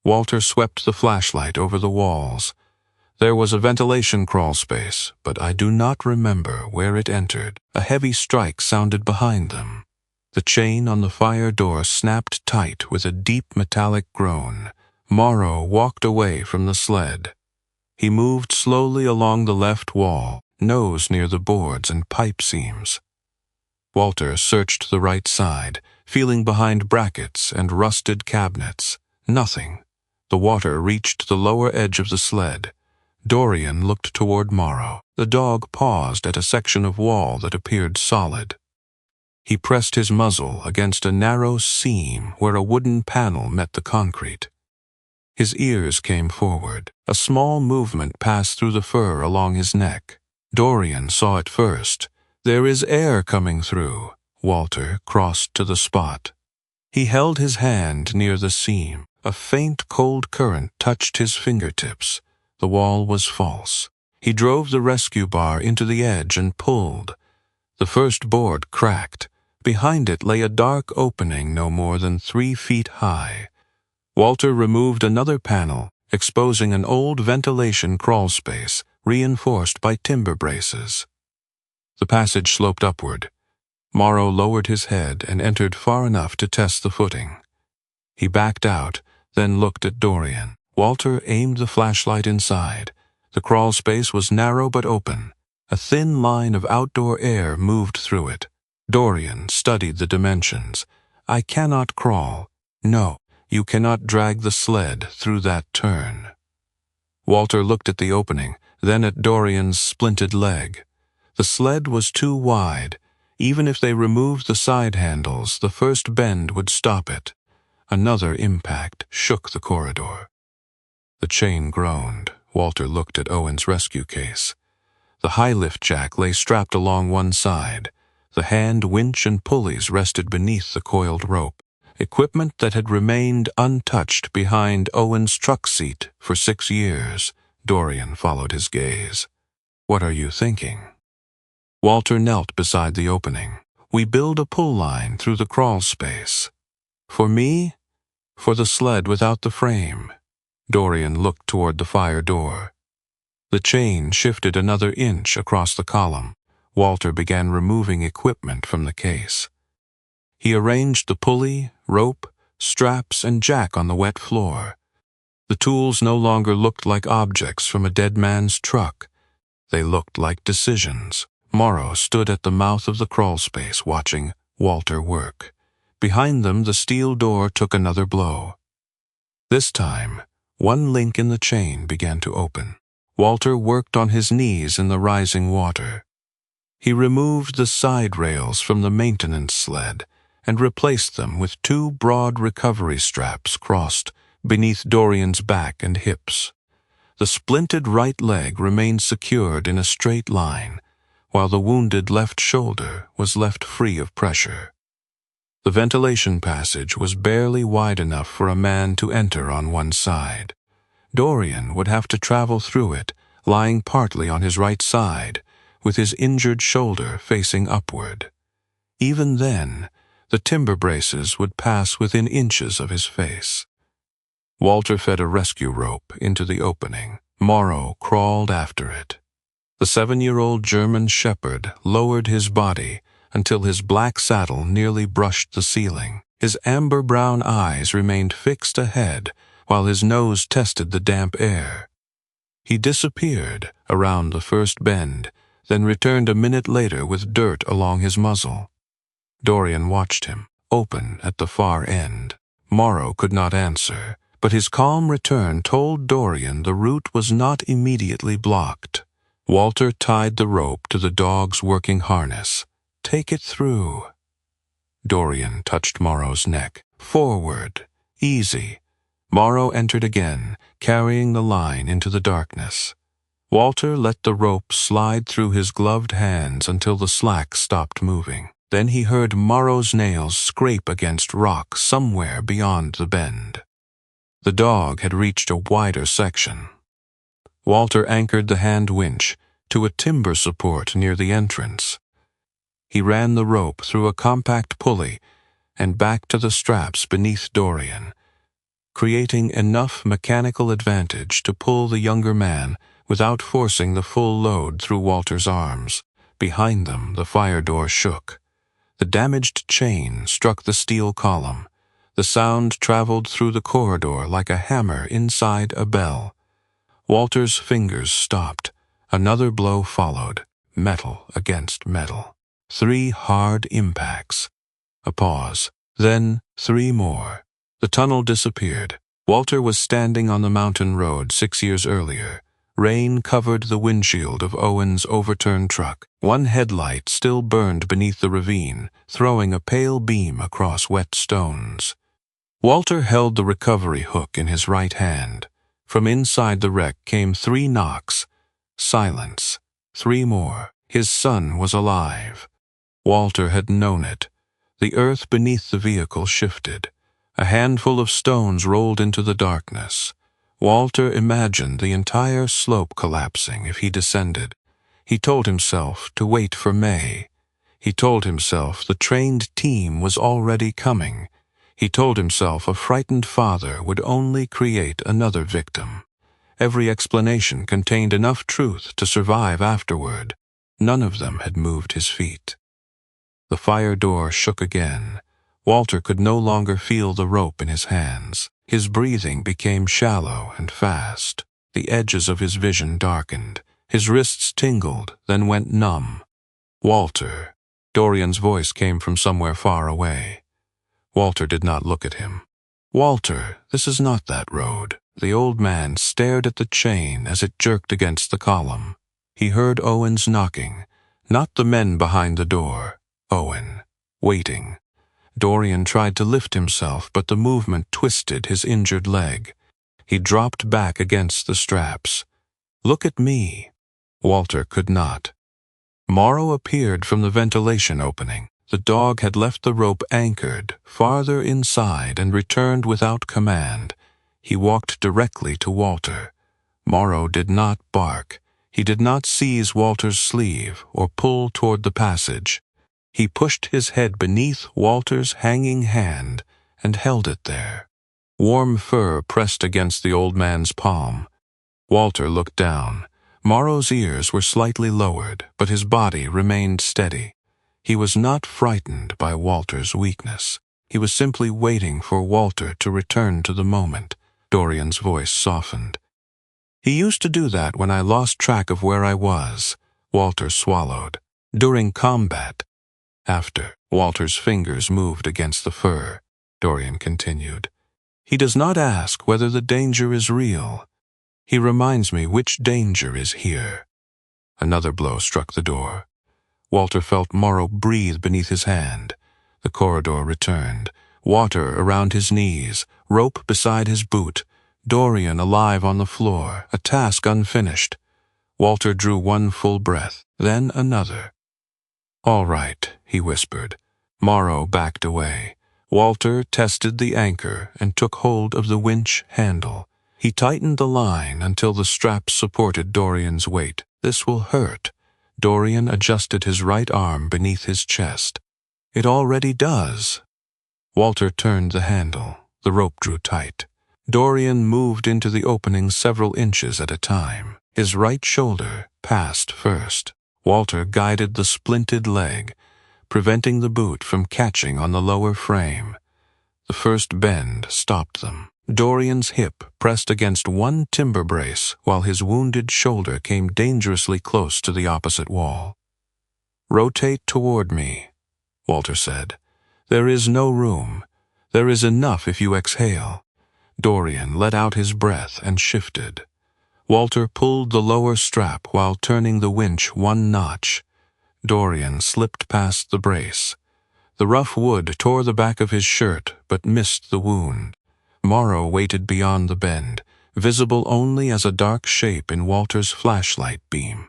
Walter swept the flashlight over the walls. There was a ventilation crawl space, but I do not remember where it entered. A heavy strike sounded behind them. The chain on the fire door snapped tight with a deep metallic groan. Morrow walked away from the sled. He moved slowly along the left wall, nose near the boards and pipe seams. Walter searched the right side, feeling behind brackets and rusted cabinets. Nothing. The water reached the lower edge of the sled. Dorian looked toward Morrow. The dog paused at a section of wall that appeared solid. He pressed his muzzle against a narrow seam where a wooden panel met the concrete. His ears came forward. A small movement passed through the fur along his neck. Dorian saw it first. There is air coming through. Walter crossed to the spot. He held his hand near the seam. A faint cold current touched his fingertips. The wall was false. He drove the rescue bar into the edge and pulled. The first board cracked. Behind it lay a dark opening no more than 3 feet high. Walter removed another panel, exposing an old ventilation crawl space, reinforced by timber braces. The passage sloped upward. Morrow lowered his head and entered far enough to test the footing. He backed out, then looked at Dorian. Walter aimed the flashlight inside. The crawl space was narrow but open. A thin line of outdoor air moved through it. Dorian studied the dimensions. "I cannot crawl." "No, you cannot drag the sled through that turn." Walter looked at the opening, then at Dorian's splinted leg. The sled was too wide. Even if they removed the side handles, the first bend would stop it. Another impact shook the corridor. The chain groaned. Walter looked at Owen's rescue case. The high-lift jack lay strapped along one side. The hand winch and pulleys rested beneath the coiled rope, equipment that had remained untouched behind Owen's truck seat for 6 years. Dorian followed his gaze. "What are you thinking?" Walter knelt beside the opening. "We build a pull line through the crawl space." "For me? For the sled without the frame?" Dorian looked toward the fire door. The chain shifted another inch across the column. Walter began removing equipment from the case. He arranged the pulley, rope, straps, and jack on the wet floor. The tools no longer looked like objects from a dead man's truck. They looked like decisions. Morrow stood at the mouth of the crawl space, watching Walter work. Behind them, the steel door took another blow. This time, one link in the chain began to open. Walter worked on his knees in the rising water. He removed the side rails from the maintenance sled and replaced them with 2 broad recovery straps crossed beneath Dorian's back and hips. The splinted right leg remained secured in a straight line, while the wounded left shoulder was left free of pressure. The ventilation passage was barely wide enough for a man to enter on one side. Dorian would have to travel through it, lying partly on his right side, with his injured shoulder facing upward. Even then, the timber braces would pass within inches of his face. Walter fed a rescue rope into the opening. Morrow crawled after it. The 7-year-old German shepherd lowered his body until his black saddle nearly brushed the ceiling. His amber-brown eyes remained fixed ahead while his nose tested the damp air. He disappeared around the first bend, then returned a minute later with dirt along his muzzle. Dorian watched him, open at the far end. Morrow could not answer, but his calm return told Dorian the route was not immediately blocked. Walter tied the rope to the dog's working harness. "Take it through." Dorian touched Morrow's neck. "Forward. Easy." Morrow entered again, carrying the line into the darkness. Walter let the rope slide through his gloved hands until the slack stopped moving. Then he heard Morrow's nails scrape against rock somewhere beyond the bend. The dog had reached a wider section. Walter anchored the hand winch to a timber support near the entrance. He ran the rope through a compact pulley and back to the straps beneath Dorian, creating enough mechanical advantage to pull the younger man without forcing the full load through Walter's arms. Behind them, the fire door shook. The damaged chain struck the steel column. The sound traveled through the corridor like a hammer inside a bell. Walter's fingers stopped. Another blow followed, metal against metal. 3 hard impacts. A pause. Then 3 more. The tunnel disappeared. Walter was standing on the mountain road 6 years earlier. Rain covered the windshield of Owen's overturned truck. One headlight still burned beneath the ravine, throwing a pale beam across wet stones. Walter held the recovery hook in his right hand. From inside the wreck came 3 knocks. Silence. 3 more. His son was alive. Walter had known it. The earth beneath the vehicle shifted. A handful of stones rolled into the darkness. Walter imagined the entire slope collapsing if he descended. He told himself to wait for May. He told himself the trained team was already coming. He told himself a frightened father would only create another victim. Every explanation contained enough truth to survive afterward. None of them had moved his feet. The fire door shook again. Walter could no longer feel the rope in his hands. His breathing became shallow and fast. The edges of his vision darkened. His wrists tingled, then went numb. "Walter." Dorian's voice came from somewhere far away. Walter did not look at him. "Walter, this is not that road." The old man stared at the chain as it jerked against the column. He heard Owen's knocking, not the men behind the door. Owen, waiting. Dorian tried to lift himself, but the movement twisted his injured leg. He dropped back against the straps. "Look at me." Walter could not. Morrow appeared from the ventilation opening. The dog had left the rope anchored farther inside and returned without command. He walked directly to Walter. Morrow did not bark. He did not seize Walter's sleeve or pull toward the passage. He pushed his head beneath Walter's hanging hand and held it there. Warm fur pressed against the old man's palm. Walter looked down. Morrow's ears were slightly lowered, but his body remained steady. He was not frightened by Walter's weakness. He was simply waiting for Walter to return to the moment. Dorian's voice softened. "He used to do that when I lost track of where I was." Walter swallowed. "During combat." After. Walter's fingers moved against the fur. Dorian continued. "He does not ask whether the danger is real. He reminds me which danger is here." Another blow struck the door. Walter felt Morrow breathe beneath his hand. The corridor returned. Water around his knees, rope beside his boot, Dorian alive on the floor, a task unfinished. Walter drew one full breath, then another. "All right," he whispered. Morrow backed away. Walter tested the anchor and took hold of the winch handle. He tightened the line until the straps supported Dorian's weight. "This will hurt." Dorian adjusted his right arm beneath his chest. "It already does." Walter turned the handle. The rope drew tight. Dorian moved into the opening several inches at a time. His right shoulder passed first. Walter guided the splinted leg, preventing the boot from catching on the lower frame. The first bend stopped them. Dorian's hip pressed against one timber brace while his wounded shoulder came dangerously close to the opposite wall. "Rotate toward me," Walter said. "There is no room. There is enough if you exhale." Dorian let out his breath and shifted. Walter pulled the lower strap while turning the winch one notch. Dorian slipped past the brace. The rough wood tore the back of his shirt but missed the wound. Morrow waited beyond the bend, visible only as a dark shape in Walter's flashlight beam.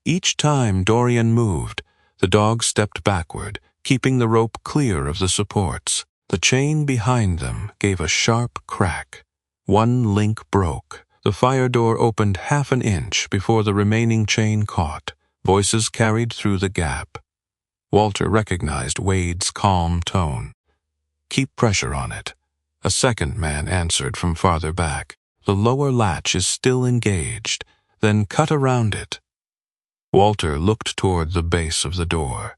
Each time Dorian moved, the dog stepped backward, keeping the rope clear of the supports. The chain behind them gave a sharp crack. One link broke. The fire door opened half an inch before the remaining chain caught. Voices carried through the gap. Walter recognized Wade's calm tone. "Keep pressure on it." A second man answered from farther back. "The lower latch is still engaged. Then cut around it." Walter looked toward the base of the door.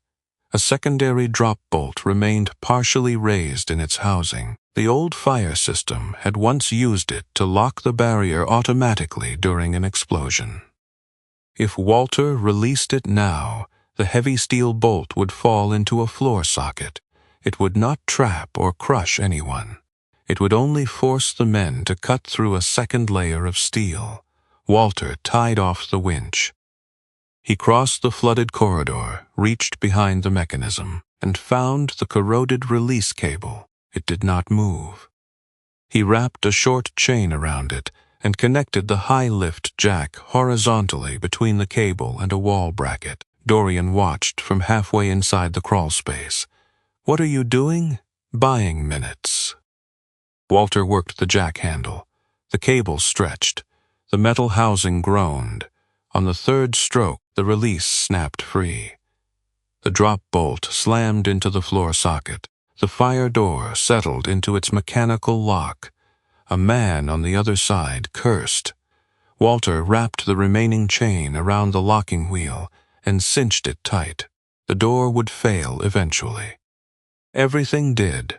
A secondary drop bolt remained partially raised in its housing. The old fire system had once used it to lock the barrier automatically during an explosion. If Walter released it now, the heavy steel bolt would fall into a floor socket. It would not trap or crush anyone. It would only force the men to cut through a second layer of steel. Walter tied off the winch. He crossed the flooded corridor, reached behind the mechanism, and found the corroded release cable. It did not move. He wrapped a short chain around it and connected the high-lift jack horizontally between the cable and a wall bracket. Dorian watched from halfway inside the crawl space. "What are you doing?" "Buying minutes." Walter worked the jack handle. The cable stretched. The metal housing groaned. On the third stroke, the release snapped free. The drop bolt slammed into the floor socket. The fire door settled into its mechanical lock. A man on the other side cursed. Walter wrapped the remaining chain around the locking wheel and cinched it tight. The door would fail eventually. Everything did.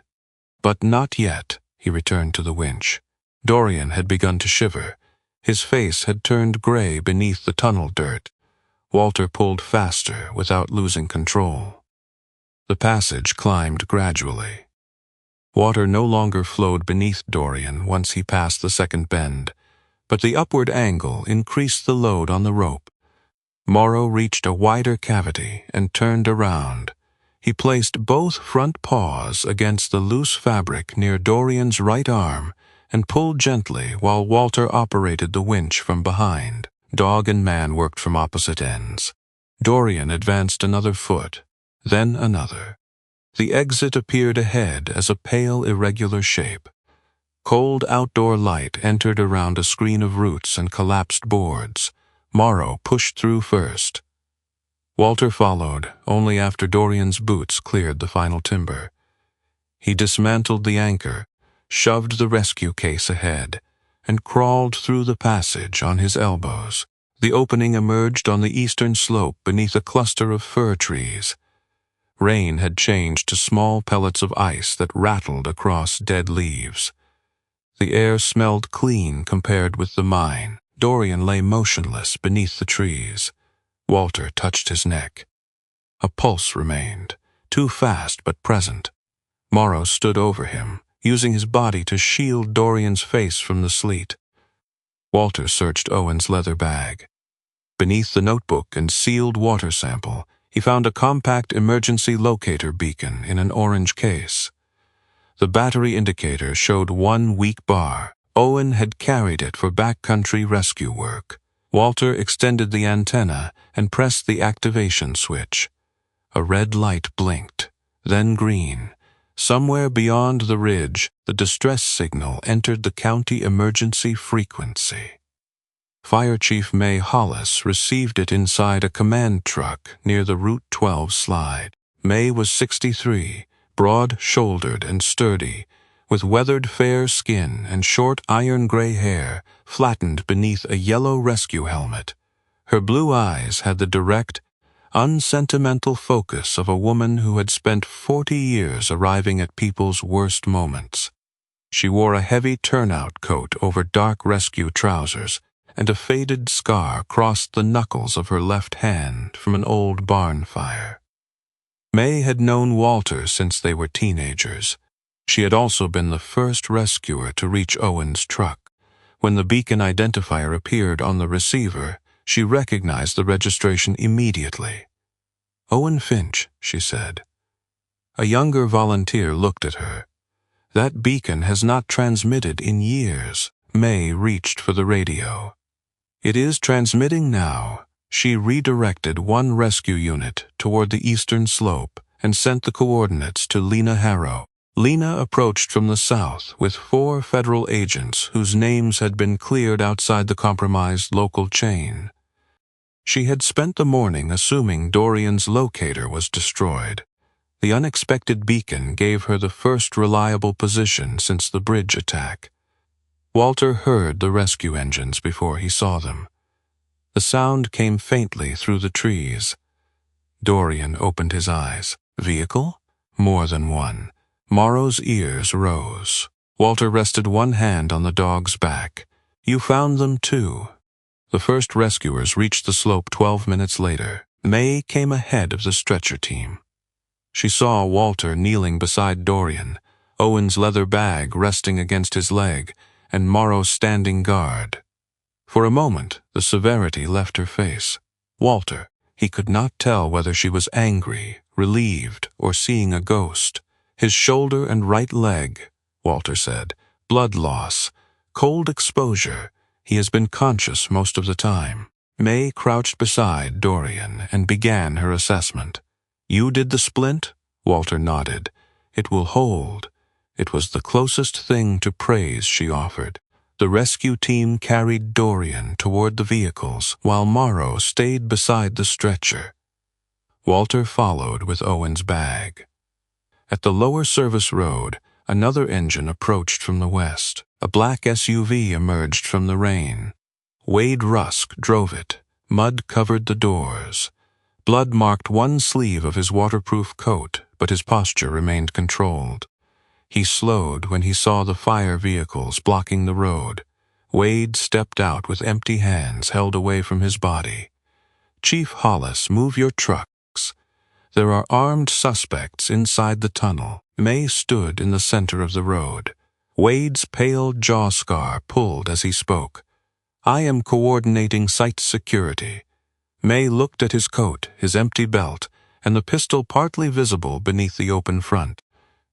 But not yet. He returned to the winch. Dorian had begun to shiver. His face had turned gray beneath the tunnel dirt. Walter pulled faster without losing control. The passage climbed gradually. Water no longer flowed beneath Dorian once he passed the second bend, but the upward angle increased the load on the rope. Morrow reached a wider cavity and turned around. He placed both front paws against the loose fabric near Dorian's right arm and pulled gently while Walter operated the winch from behind. Dog and man worked from opposite ends. Dorian advanced another foot, then another. The exit appeared ahead as a pale, irregular shape. Cold outdoor light entered around a screen of roots and collapsed boards. Morrow pushed through first. Walter followed, only after Dorian's boots cleared the final timber. He dismantled the anchor, shoved the rescue case ahead, and crawled through the passage on his elbows. The opening emerged on the eastern slope beneath a cluster of fir trees. Rain had changed to small pellets of ice that rattled across dead leaves. The air smelled clean compared with the mine. Dorian lay motionless beneath the trees. Walter touched his neck. A pulse remained, too fast but present. Morrow stood over him, using his body to shield Dorian's face from the sleet. Walter searched Owen's leather bag. Beneath the notebook and sealed water sample, he found a compact emergency locator beacon in an orange case. The battery indicator showed one weak bar. Owen had carried it for backcountry rescue work. Walter extended the antenna and pressed the activation switch. A red light blinked, then green. Somewhere beyond the ridge, the distress signal entered the county emergency frequency. Fire Chief May Hollis received it inside a command truck near the Route 12 slide. May was 63, broad-shouldered and sturdy, with weathered fair skin and short iron-gray hair flattened beneath a yellow rescue helmet. Her blue eyes had the direct, unsentimental focus of a woman who had spent 40 years arriving at people's worst moments. She wore a heavy turnout coat over dark rescue trousers, and a faded scar crossed the knuckles of her left hand from an old barn fire. May had known Walter since they were teenagers. She had also been the first rescuer to reach Owen's truck. When the beacon identifier appeared on the receiver, she recognized the registration immediately. "Owen Finch," she said. A younger volunteer looked at her. "That beacon has not transmitted in years." May reached for the radio. "It is transmitting now." She redirected one rescue unit toward the eastern slope and sent the coordinates to Lena Harrow. Lena approached from the south with 4 federal agents whose names had been cleared outside the compromised local chain. She had spent the morning assuming Dorian's locator was destroyed. The unexpected beacon gave her the first reliable position since the bridge attack. Walter heard the rescue engines before he saw them. The sound came faintly through the trees. Dorian opened his eyes. Vehicle? More than one. Morrow's ears rose. Walter rested one hand on the dog's back. "You found them too." The first rescuers reached the slope 12 minutes later. May came ahead of the stretcher team. She saw Walter kneeling beside Dorian, Owen's leather bag resting against his leg, and Morrow standing guard. For a moment, the severity left her face. Walter, he could not tell whether she was angry, relieved, or seeing a ghost. "His shoulder and right leg," Walter said. "Blood loss. Cold exposure. He has been conscious most of the time." May crouched beside Dorian and began her assessment. "You did the splint?" Walter nodded. "It will hold." It was the closest thing to praise she offered. The rescue team carried Dorian toward the vehicles, while Morrow stayed beside the stretcher. Walter followed with Owen's bag. At the lower service road, another engine approached from the west. A black SUV emerged from the rain. Wade Rusk drove it. Mud covered the doors. Blood marked one sleeve of his waterproof coat, but his posture remained controlled. He slowed when he saw the fire vehicles blocking the road. Wade stepped out with empty hands held away from his body. "Chief Hollis, move your trucks. There are armed suspects inside the tunnel." May stood in the center of the road. Wade's pale jaw scar pulled as he spoke. "I am coordinating site security." May looked at his coat, his empty belt, and the pistol partly visible beneath the open front.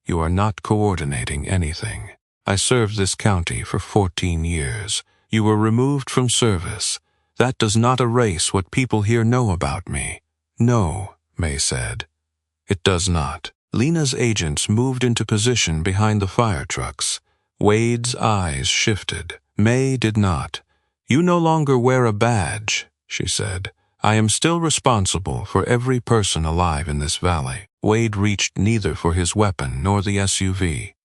"You are not coordinating anything. I served this county for 14 years. You were removed from service. That does not erase what people here know about me." "No," May said. "It does not." Lena's agents moved into position behind the fire trucks. Wade's eyes shifted. May did not. "You no longer wear a badge," she said. "I am still responsible for every person alive in this valley." Wade reached neither for his weapon nor the SUV.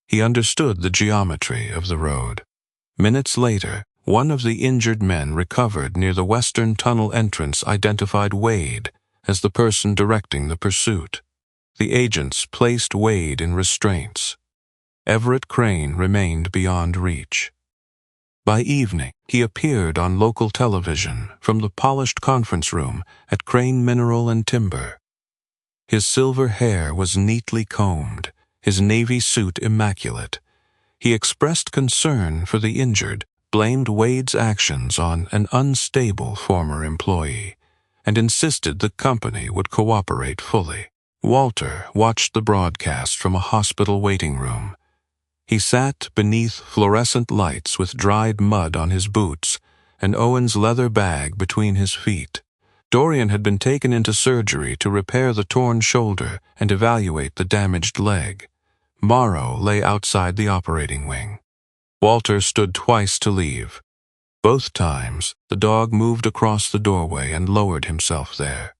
He understood the geometry of the road. Minutes later, one of the injured men recovered near the western tunnel entrance identified Wade as the person directing the pursuit. The agents placed Wade in restraints. Everett Crane remained beyond reach. By evening, he appeared on local television from the polished conference room at Crane Mineral and Timber. His silver hair was neatly combed, his navy suit immaculate. He expressed concern for the injured, blamed Wade's actions on an unstable former employee, and insisted the company would cooperate fully. Walter watched the broadcast from a hospital waiting room. He sat beneath fluorescent lights with dried mud on his boots and Owen's leather bag between his feet. Dorian had been taken into surgery to repair the torn shoulder and evaluate the damaged leg. Morrow lay outside the operating wing. Walter stood twice to leave. Both times, the dog moved across the doorway and lowered himself there.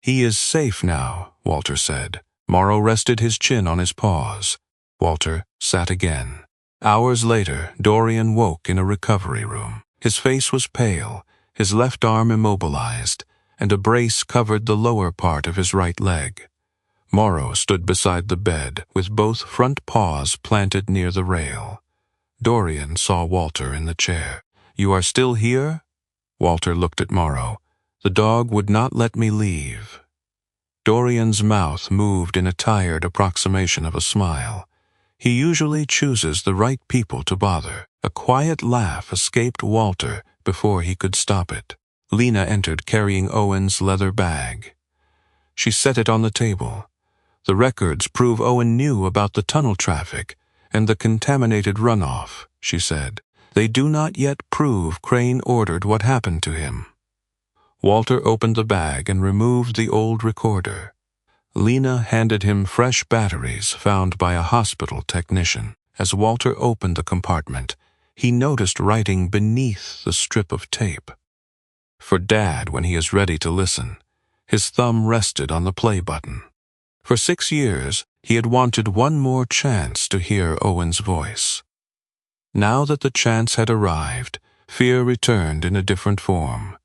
"He is safe now," Walter said. Morrow rested his chin on his paws. Walter sat again. Hours later, Dorian woke in a recovery room. His face was pale, his left arm immobilized, and a brace covered the lower part of his right leg. Morrow stood beside the bed, with both front paws planted near the rail. Dorian saw Walter in the chair. "You are still here?" Walter looked at Morrow. "The dog would not let me leave." Dorian's mouth moved in a tired approximation of a smile. He usually chooses the right people to bother. A quiet laugh escaped Walter before he could stop it. Lena entered carrying Owen's leather bag. She set it on the table. "The records prove Owen knew about the tunnel traffic and the contaminated runoff," she said. "They do not yet prove Crane ordered what happened to him." Walter opened the bag and removed the old recorder. Lena handed him fresh batteries found by a hospital technician. As Walter opened the compartment, he noticed writing beneath the strip of tape. "For Dad when he is ready to listen." His thumb rested on the play button. For 6 years, he had wanted one more chance to hear Owen's voice. Now that the chance had arrived, fear returned in a different form.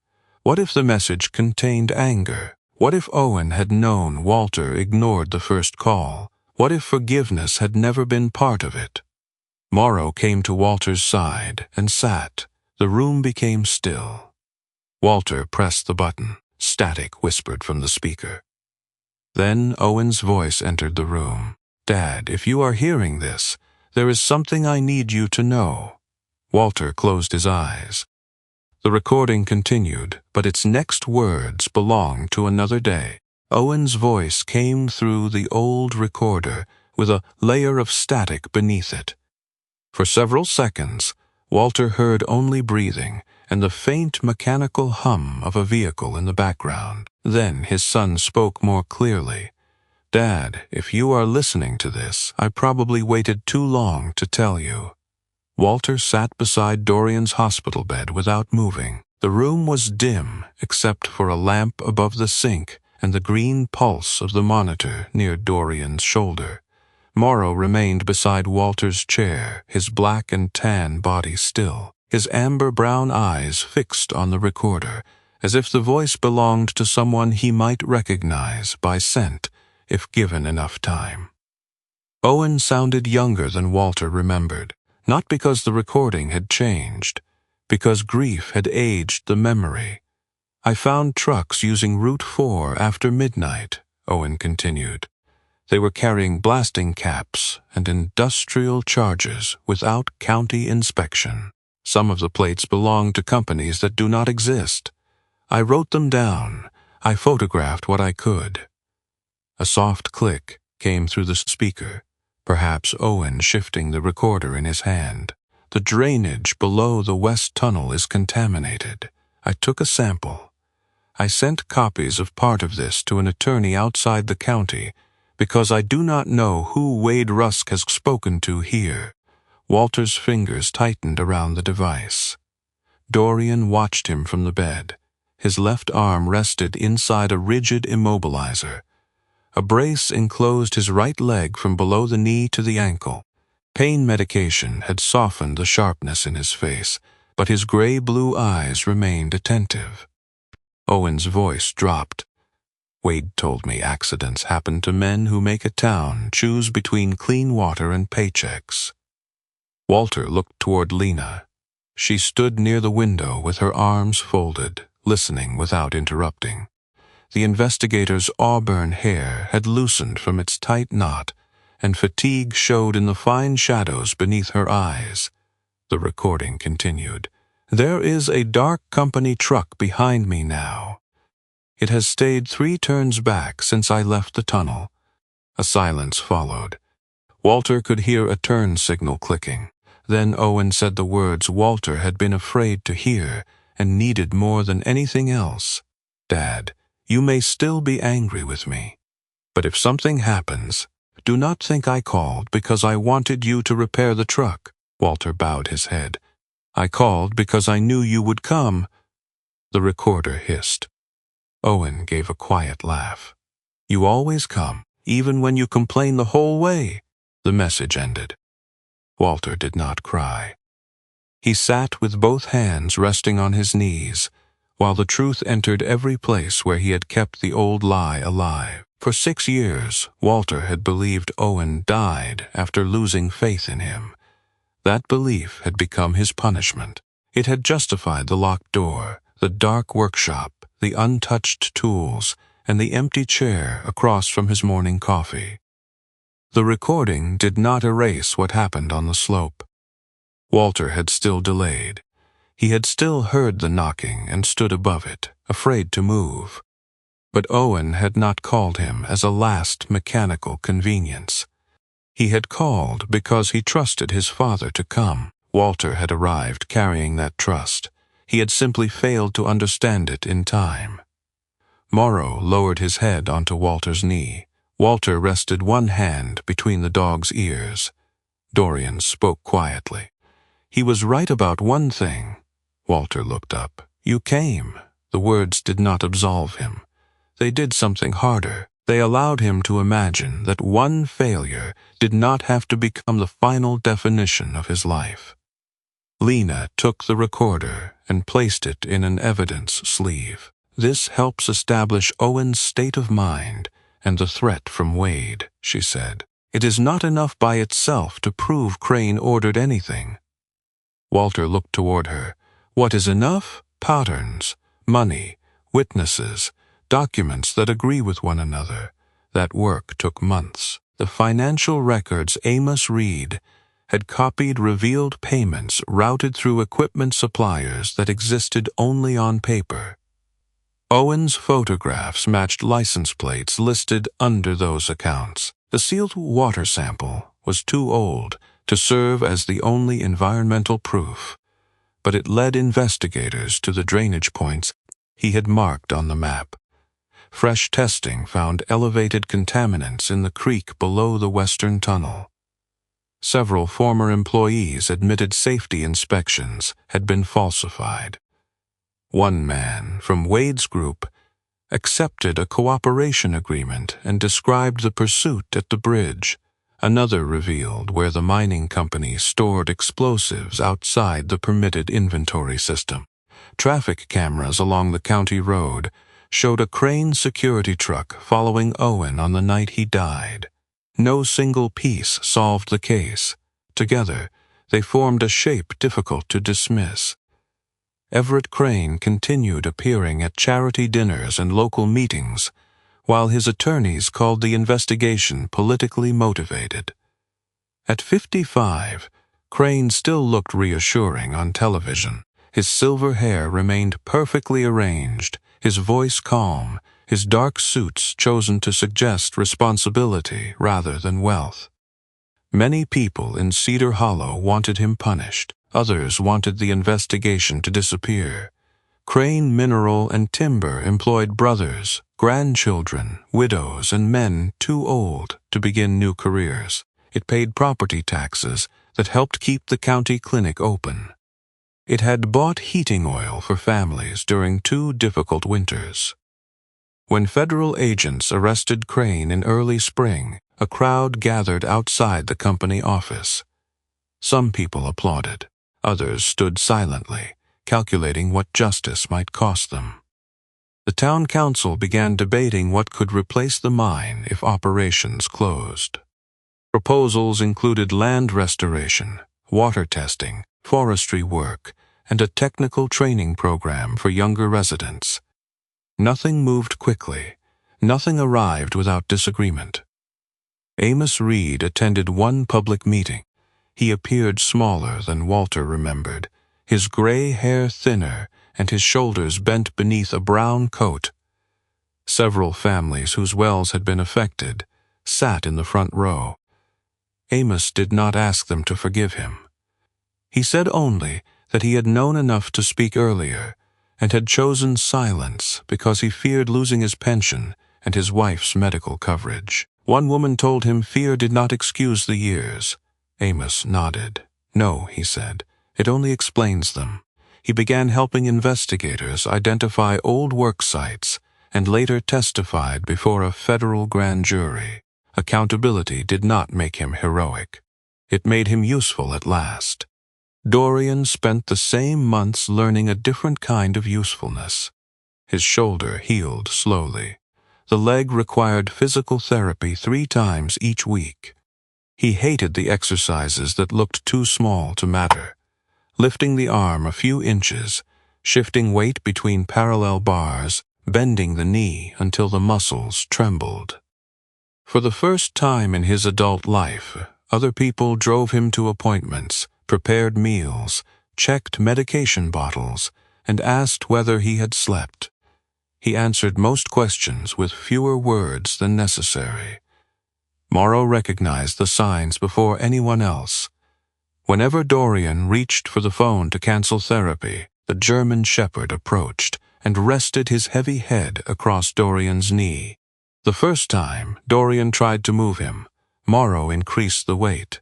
What if the message contained anger? What if Owen had known Walter ignored the first call? What if forgiveness had never been part of it? Morrow came to Walter's side and sat. The room became still. Walter pressed the button. Static whispered from the speaker. Then Owen's voice entered the room. "Dad, if you are hearing this, there is something I need you to know." Walter closed his eyes. The recording continued, but its next words belonged to another day. Owen's voice came through the old recorder with a layer of static beneath it. For several seconds, Walter heard only breathing and the faint mechanical hum of a vehicle in the background. Then his son spoke more clearly. "Dad, if you are listening to this, I probably waited too long to tell you." Walter sat beside Dorian's hospital bed without moving. The room was dim except for a lamp above the sink and the green pulse of the monitor near Dorian's shoulder. Morrow remained beside Walter's chair, his black and tan body still, his amber-brown eyes fixed on the recorder, as if the voice belonged to someone he might recognize by scent if given enough time. Owen sounded younger than Walter remembered. Not because the recording had changed, because grief had aged the memory. I found trucks using Route 4 after midnight, Owen continued. They were carrying blasting caps and industrial charges without county inspection. Some of the plates belonged to companies that do not exist. I wrote them down. I photographed what I could. A soft click came through the speaker, perhaps Owen shifting the recorder in his hand. The drainage below the west tunnel is contaminated. I took a sample. I sent copies of part of this to an attorney outside the county because I do not know who Wade Rusk has spoken to here. Walter's fingers tightened around the device. Dorian watched him from the bed. His left arm rested inside a rigid immobilizer. A brace enclosed his right leg from below the knee to the ankle. Pain medication had softened the sharpness in his face, but his gray-blue eyes remained attentive. Owen's voice dropped. Wade told me accidents happen to men who make a town choose between clean water and paychecks. Walter looked toward Lena. She stood near the window with her arms folded, listening without interrupting. The investigator's auburn hair had loosened from its tight knot, and fatigue showed in the fine shadows beneath her eyes. The recording continued. There is a dark company truck behind me now. It has stayed 3 turns back since I left the tunnel. A silence followed. Walter could hear a turn signal clicking. Then Owen said the words Walter had been afraid to hear and needed more than anything else. Dad, you may still be angry with me, but if something happens, do not think I called because I wanted you to repair the truck. Walter bowed his head. I called because I knew you would come. The recorder hissed. Owen gave a quiet laugh. You always come, even when you complain the whole way. The message ended. Walter did not cry. He sat with both hands resting on his knees, while the truth entered every place where he had kept the old lie alive. For 6 years, Walter had believed Owen died after losing faith in him. That belief had become his punishment. It had justified the locked door, the dark workshop, the untouched tools, and the empty chair across from his morning coffee. The recording did not erase what happened on the slope. Walter had still delayed. He had still heard the knocking and stood above it, afraid to move. But Owen had not called him as a last mechanical convenience. He had called because he trusted his father to come. Walter had arrived carrying that trust. He had simply failed to understand it in time. Morrow lowered his head onto Walter's knee. Walter rested one hand between the dog's ears. Dorian spoke quietly. He was right about one thing. Walter looked up. You came. The words did not absolve him. They did something harder. They allowed him to imagine that one failure did not have to become the final definition of his life. Lena took the recorder and placed it in an evidence sleeve. This helps establish Owen's state of mind and the threat from Wade, she said. It is not enough by itself to prove Crane ordered anything. Walter looked toward her. What is enough? Patterns, money, witnesses, documents that agree with one another. That work took months. The financial records Amos Reed had copied revealed payments routed through equipment suppliers that existed only on paper. Owen's photographs matched license plates listed under those accounts. The sealed water sample was too old to serve as the only environmental proof, but it led investigators to the drainage points he had marked on the map. Fresh testing found elevated contaminants in the creek below the western tunnel. Several former employees admitted safety inspections had been falsified. One man from Wade's group accepted a cooperation agreement and described the pursuit at the bridge. Another revealed where the mining company stored explosives outside the permitted inventory system. Traffic cameras along the county road showed a Crane security truck following Owen on the night he died. No single piece solved the case. Together, they formed a shape difficult to dismiss. Everett Crane continued appearing at charity dinners and local meetings, while his attorneys called the investigation politically motivated. At 55, Crane still looked reassuring on television. His silver hair remained perfectly arranged, his voice calm, his dark suits chosen to suggest responsibility rather than wealth. Many people in Cedar Hollow wanted him punished. Others wanted the investigation to disappear. Crane Mineral and Timber employed brothers, grandchildren, widows, and men too old to begin new careers. It paid property taxes that helped keep the county clinic open. It had bought heating oil for families during 2 difficult winters. When federal agents arrested Crane in early spring, a crowd gathered outside the company office. Some people applauded. Others stood silently, calculating what justice might cost them. The town council began debating what could replace the mine if operations closed. Proposals included land restoration, water testing, forestry work, and a technical training program for younger residents. Nothing moved quickly. Nothing arrived without disagreement. Amos Reed attended one public meeting. He appeared smaller than Walter remembered, his gray hair thinner and his shoulders bent beneath a brown coat. Several families whose wells had been affected sat in the front row. Amos did not ask them to forgive him. He said only that he had known enough to speak earlier and had chosen silence because he feared losing his pension and his wife's medical coverage. One woman told him fear did not excuse the years. Amos nodded. "No," he said, "it only explains them." He began helping investigators identify old work sites and later testified before a federal grand jury. Accountability did not make him heroic. It made him useful at last. Dorian spent the same months learning a different kind of usefulness. His shoulder healed slowly. The leg required physical therapy 3 times each week. He hated the exercises that looked too small to matter. Lifting the arm a few inches, shifting weight between parallel bars, bending the knee until the muscles trembled. For the first time in his adult life, other people drove him to appointments, prepared meals, checked medication bottles, and asked whether he had slept. He answered most questions with fewer words than necessary. Morrow recognized the signs before anyone else. Whenever Dorian reached for the phone to cancel therapy, the German shepherd approached and rested his heavy head across Dorian's knee. The first time, Dorian tried to move him. Morrow increased the weight.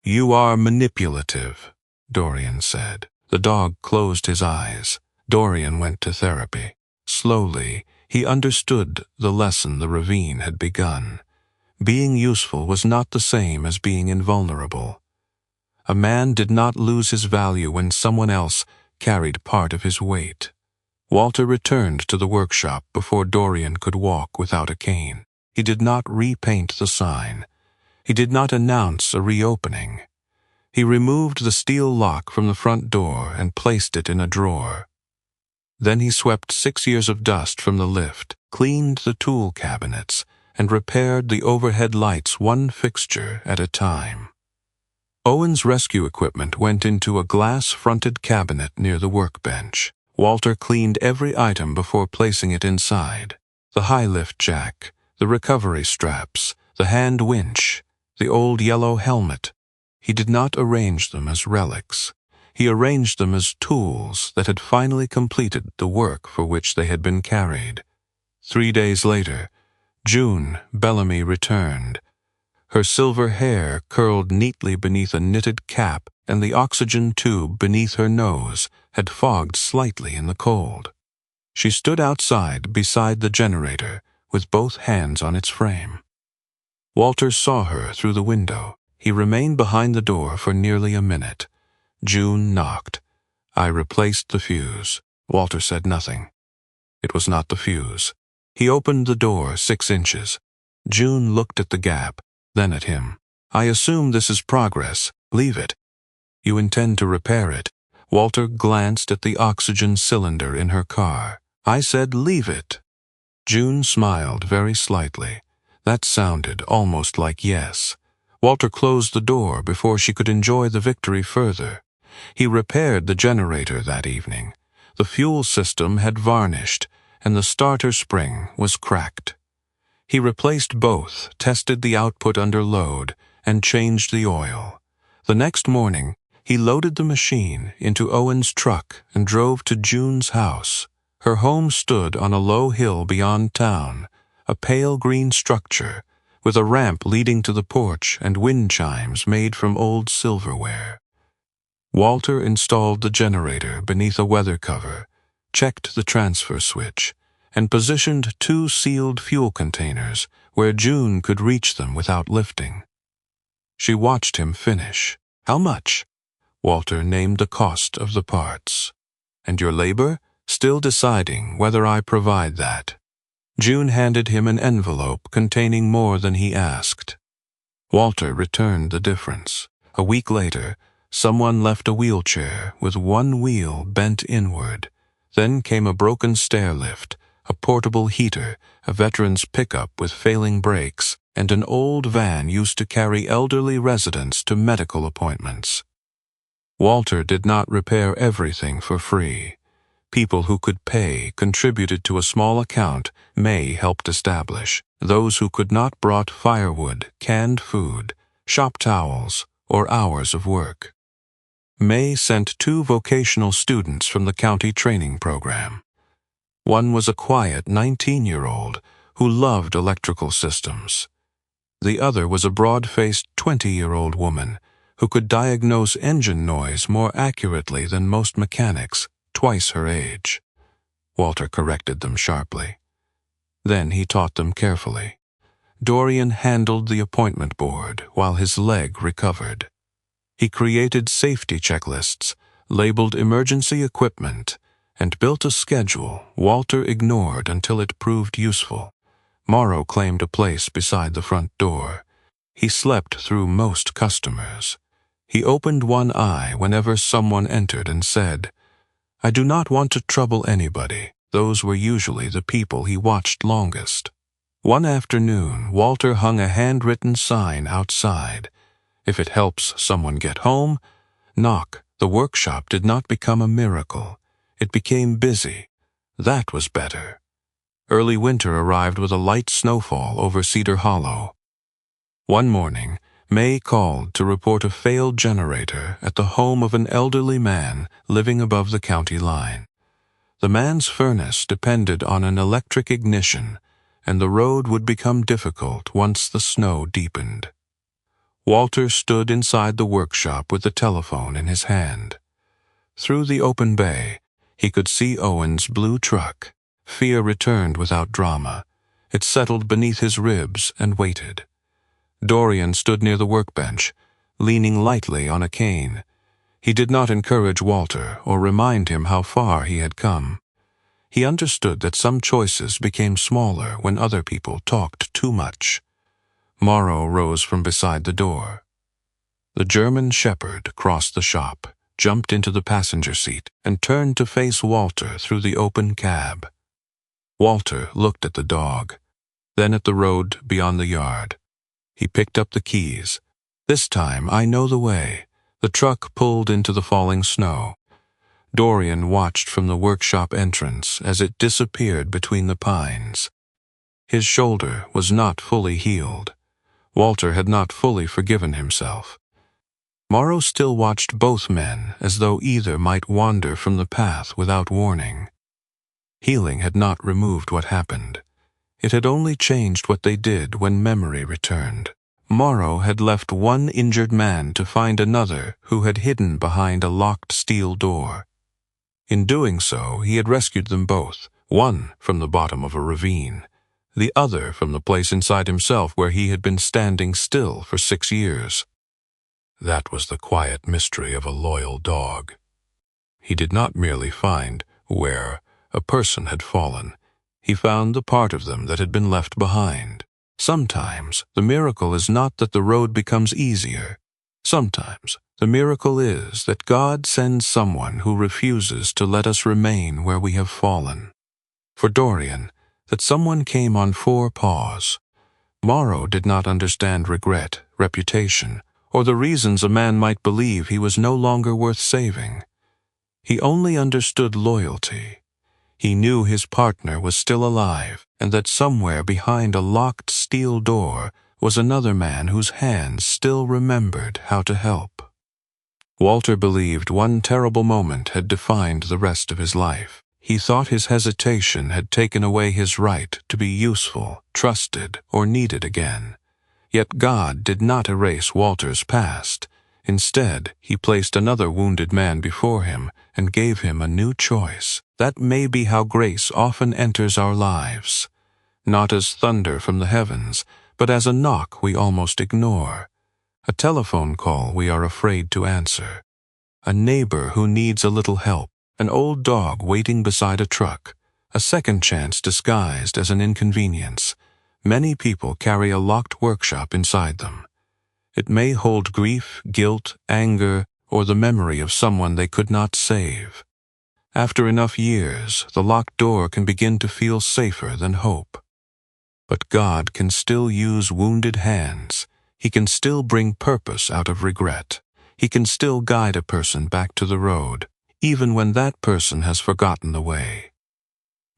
"You are manipulative," Dorian said. The dog closed his eyes. Dorian went to therapy. Slowly, he understood the lesson the ravine had begun. Being useful was not the same as being invulnerable. A man did not lose his value when someone else carried part of his weight. Walter returned to the workshop before Dorian could walk without a cane. He did not repaint the sign. He did not announce a reopening. He removed the steel lock from the front door and placed it in a drawer. Then he swept 6 years of dust from the lift, cleaned the tool cabinets, and repaired the overhead lights one fixture at a time. Owen's rescue equipment went into a glass-fronted cabinet near the workbench. Walter cleaned every item before placing it inside. The high-lift jack, the recovery straps, the hand winch, the old yellow helmet. He did not arrange them as relics. He arranged them as tools that had finally completed the work for which they had been carried. 3 days later, June Bellamy returned. Her silver hair curled neatly beneath a knitted cap, and the oxygen tube beneath her nose had fogged slightly in the cold. She stood outside beside the generator, with both hands on its frame. Walter saw her through the window. He remained behind the door for nearly a minute. June knocked. "I replaced the fuse." Walter said nothing. It was not the fuse. He opened the door 6 inches. June looked at the gap, then at him. "I assume this is progress. Leave it." "You intend to repair it?" Walter glanced at the oxygen cylinder in her car. "I said leave it." June smiled very slightly. That sounded almost like yes. Walter closed the door before she could enjoy the victory further. He repaired the generator that evening. The fuel system had varnished, and the starter spring was cracked. He replaced both, tested the output under load, and changed the oil. The next morning, he loaded the machine into Owen's truck and drove to June's house. Her home stood on a low hill beyond town, a pale green structure, with a ramp leading to the porch and wind chimes made from old silverware. Walter installed the generator beneath a weather cover, checked the transfer switch, and positioned 2 sealed fuel containers where June could reach them without lifting. She watched him finish. "How much?" Walter named the cost of the parts. "And your labor?" "Still deciding whether I provide that." June handed him an envelope containing more than he asked. Walter returned the difference. A week later, someone left a wheelchair with one wheel bent inward. Then came a broken stair lift, a portable heater, a veteran's pickup with failing brakes, and an old van used to carry elderly residents to medical appointments. Walter did not repair everything for free. People who could pay contributed to a small account May helped establish. Those who could not brought firewood, canned food, shop towels, or hours of work. May sent 2 vocational students from the county training program. One was a quiet 19-year-old who loved electrical systems. The other was a broad-faced 20-year-old woman who could diagnose engine noise more accurately than most mechanics, twice her age. Walter corrected them sharply. Then he taught them carefully. Dorian handled the appointment board while his leg recovered. He created safety checklists, labeled emergency equipment, and built a schedule Walter ignored until it proved useful. Morrow claimed a place beside the front door. He slept through most customers. He opened one eye whenever someone entered and said, "I do not want to trouble anybody." Those were usually the people he watched longest. One afternoon, Walter hung a handwritten sign outside. "If it helps someone get home, knock." The workshop did not become a miracle. It became busy. That was better. Early winter arrived with a light snowfall over Cedar Hollow. One morning, May called to report a failed generator at the home of an elderly man living above the county line. The man's furnace depended on an electric ignition, and the road would become difficult once the snow deepened. Walter stood inside the workshop with the telephone in his hand. Through the open bay, he could see Owen's blue truck. Fear returned without drama. It settled beneath his ribs and waited. Dorian stood near the workbench, leaning lightly on a cane. He did not encourage Walter or remind him how far he had come. He understood that some choices became smaller when other people talked too much. Morrow rose from beside the door. The German shepherd crossed the shop, jumped into the passenger seat, and turned to face Walter through the open cab. Walter looked at the dog, then at the road beyond the yard. He picked up the keys. "This time I know the way." The truck pulled into the falling snow. Dorian watched from the workshop entrance as it disappeared between the pines. His shoulder was not fully healed. Walter had not fully forgiven himself. Morrow still watched both men as though either might wander from the path without warning. Healing had not removed what happened. It had only changed what they did when memory returned. Morrow had left one injured man to find another who had hidden behind a locked steel door. In doing so, he had rescued them both, one from the bottom of a ravine, the other from the place inside himself where he had been standing still for 6 years. That was the quiet mystery of a loyal dog. He did not merely find where a person had fallen. He found the part of them that had been left behind. Sometimes the miracle is not that the road becomes easier. Sometimes the miracle is that God sends someone who refuses to let us remain where we have fallen. For Dorian, that someone came on 4 paws. Morrow did not understand regret, reputation, or the reasons a man might believe he was no longer worth saving. He only understood loyalty. He knew his partner was still alive, and that somewhere behind a locked steel door was another man whose hands still remembered how to help. Walter believed one terrible moment had defined the rest of his life. He thought his hesitation had taken away his right to be useful, trusted, or needed again. Yet God did not erase Walter's past. Instead, he placed another wounded man before him and gave him a new choice. That may be how grace often enters our lives. Not as thunder from the heavens, but as a knock we almost ignore. A telephone call we are afraid to answer. A neighbor who needs a little help. An old dog waiting beside a truck. A second chance disguised as an inconvenience. Many people carry a locked workshop inside them. It may hold grief, guilt, anger, or the memory of someone they could not save. After enough years, the locked door can begin to feel safer than hope. But God can still use wounded hands. He can still bring purpose out of regret. He can still guide a person back to the road, even when that person has forgotten the way.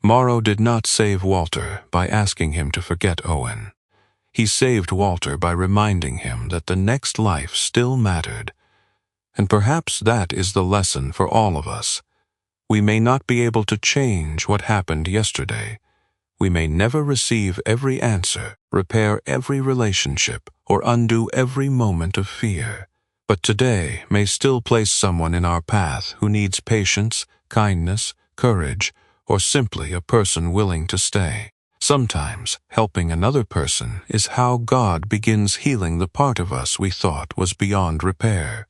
Morrow did not save Walter by asking him to forget Owen. He saved Walter by reminding him that the next life still mattered. And perhaps that is the lesson for all of us. We may not be able to change what happened yesterday. We may never receive every answer, repair every relationship, or undo every moment of fear. But today may still place someone in our path who needs patience, kindness, courage, or simply a person willing to stay. Sometimes helping another person is how God begins healing the part of us we thought was beyond repair.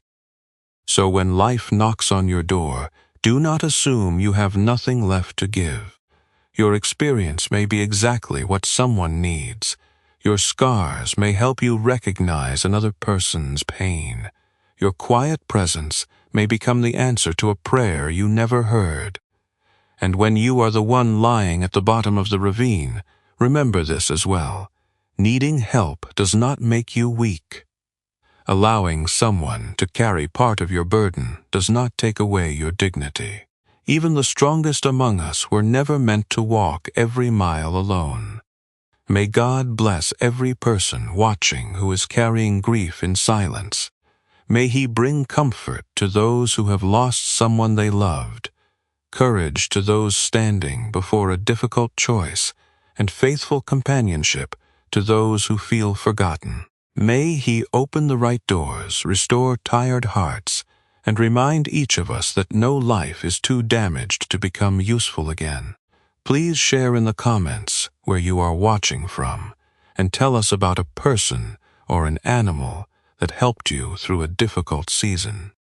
So when life knocks on your door, do not assume you have nothing left to give. Your experience may be exactly what someone needs. Your scars may help you recognize another person's pain. Your quiet presence may become the answer to a prayer you never heard. And when you are the one lying at the bottom of the ravine, remember this as well. Needing help does not make you weak. Allowing someone to carry part of your burden does not take away your dignity. Even the strongest among us were never meant to walk every mile alone. May God bless every person watching who is carrying grief in silence. May He bring comfort to those who have lost someone they loved, courage to those standing before a difficult choice, and faithful companionship to those who feel forgotten. May He open the right doors, restore tired hearts, and remind each of us that no life is too damaged to become useful again. Please share in the comments where you are watching from, and tell us about a person or an animal that helped you through a difficult season.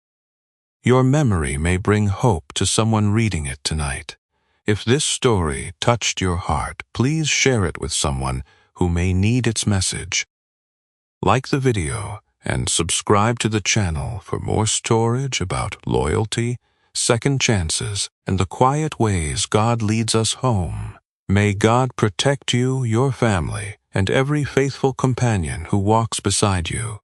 Your memory may bring hope to someone reading it tonight. If this story touched your heart, please share it with someone who may need its message. Like the video and subscribe to the channel for more storage about loyalty, second chances, and the quiet ways God leads us home. May God protect you, your family, and every faithful companion who walks beside you.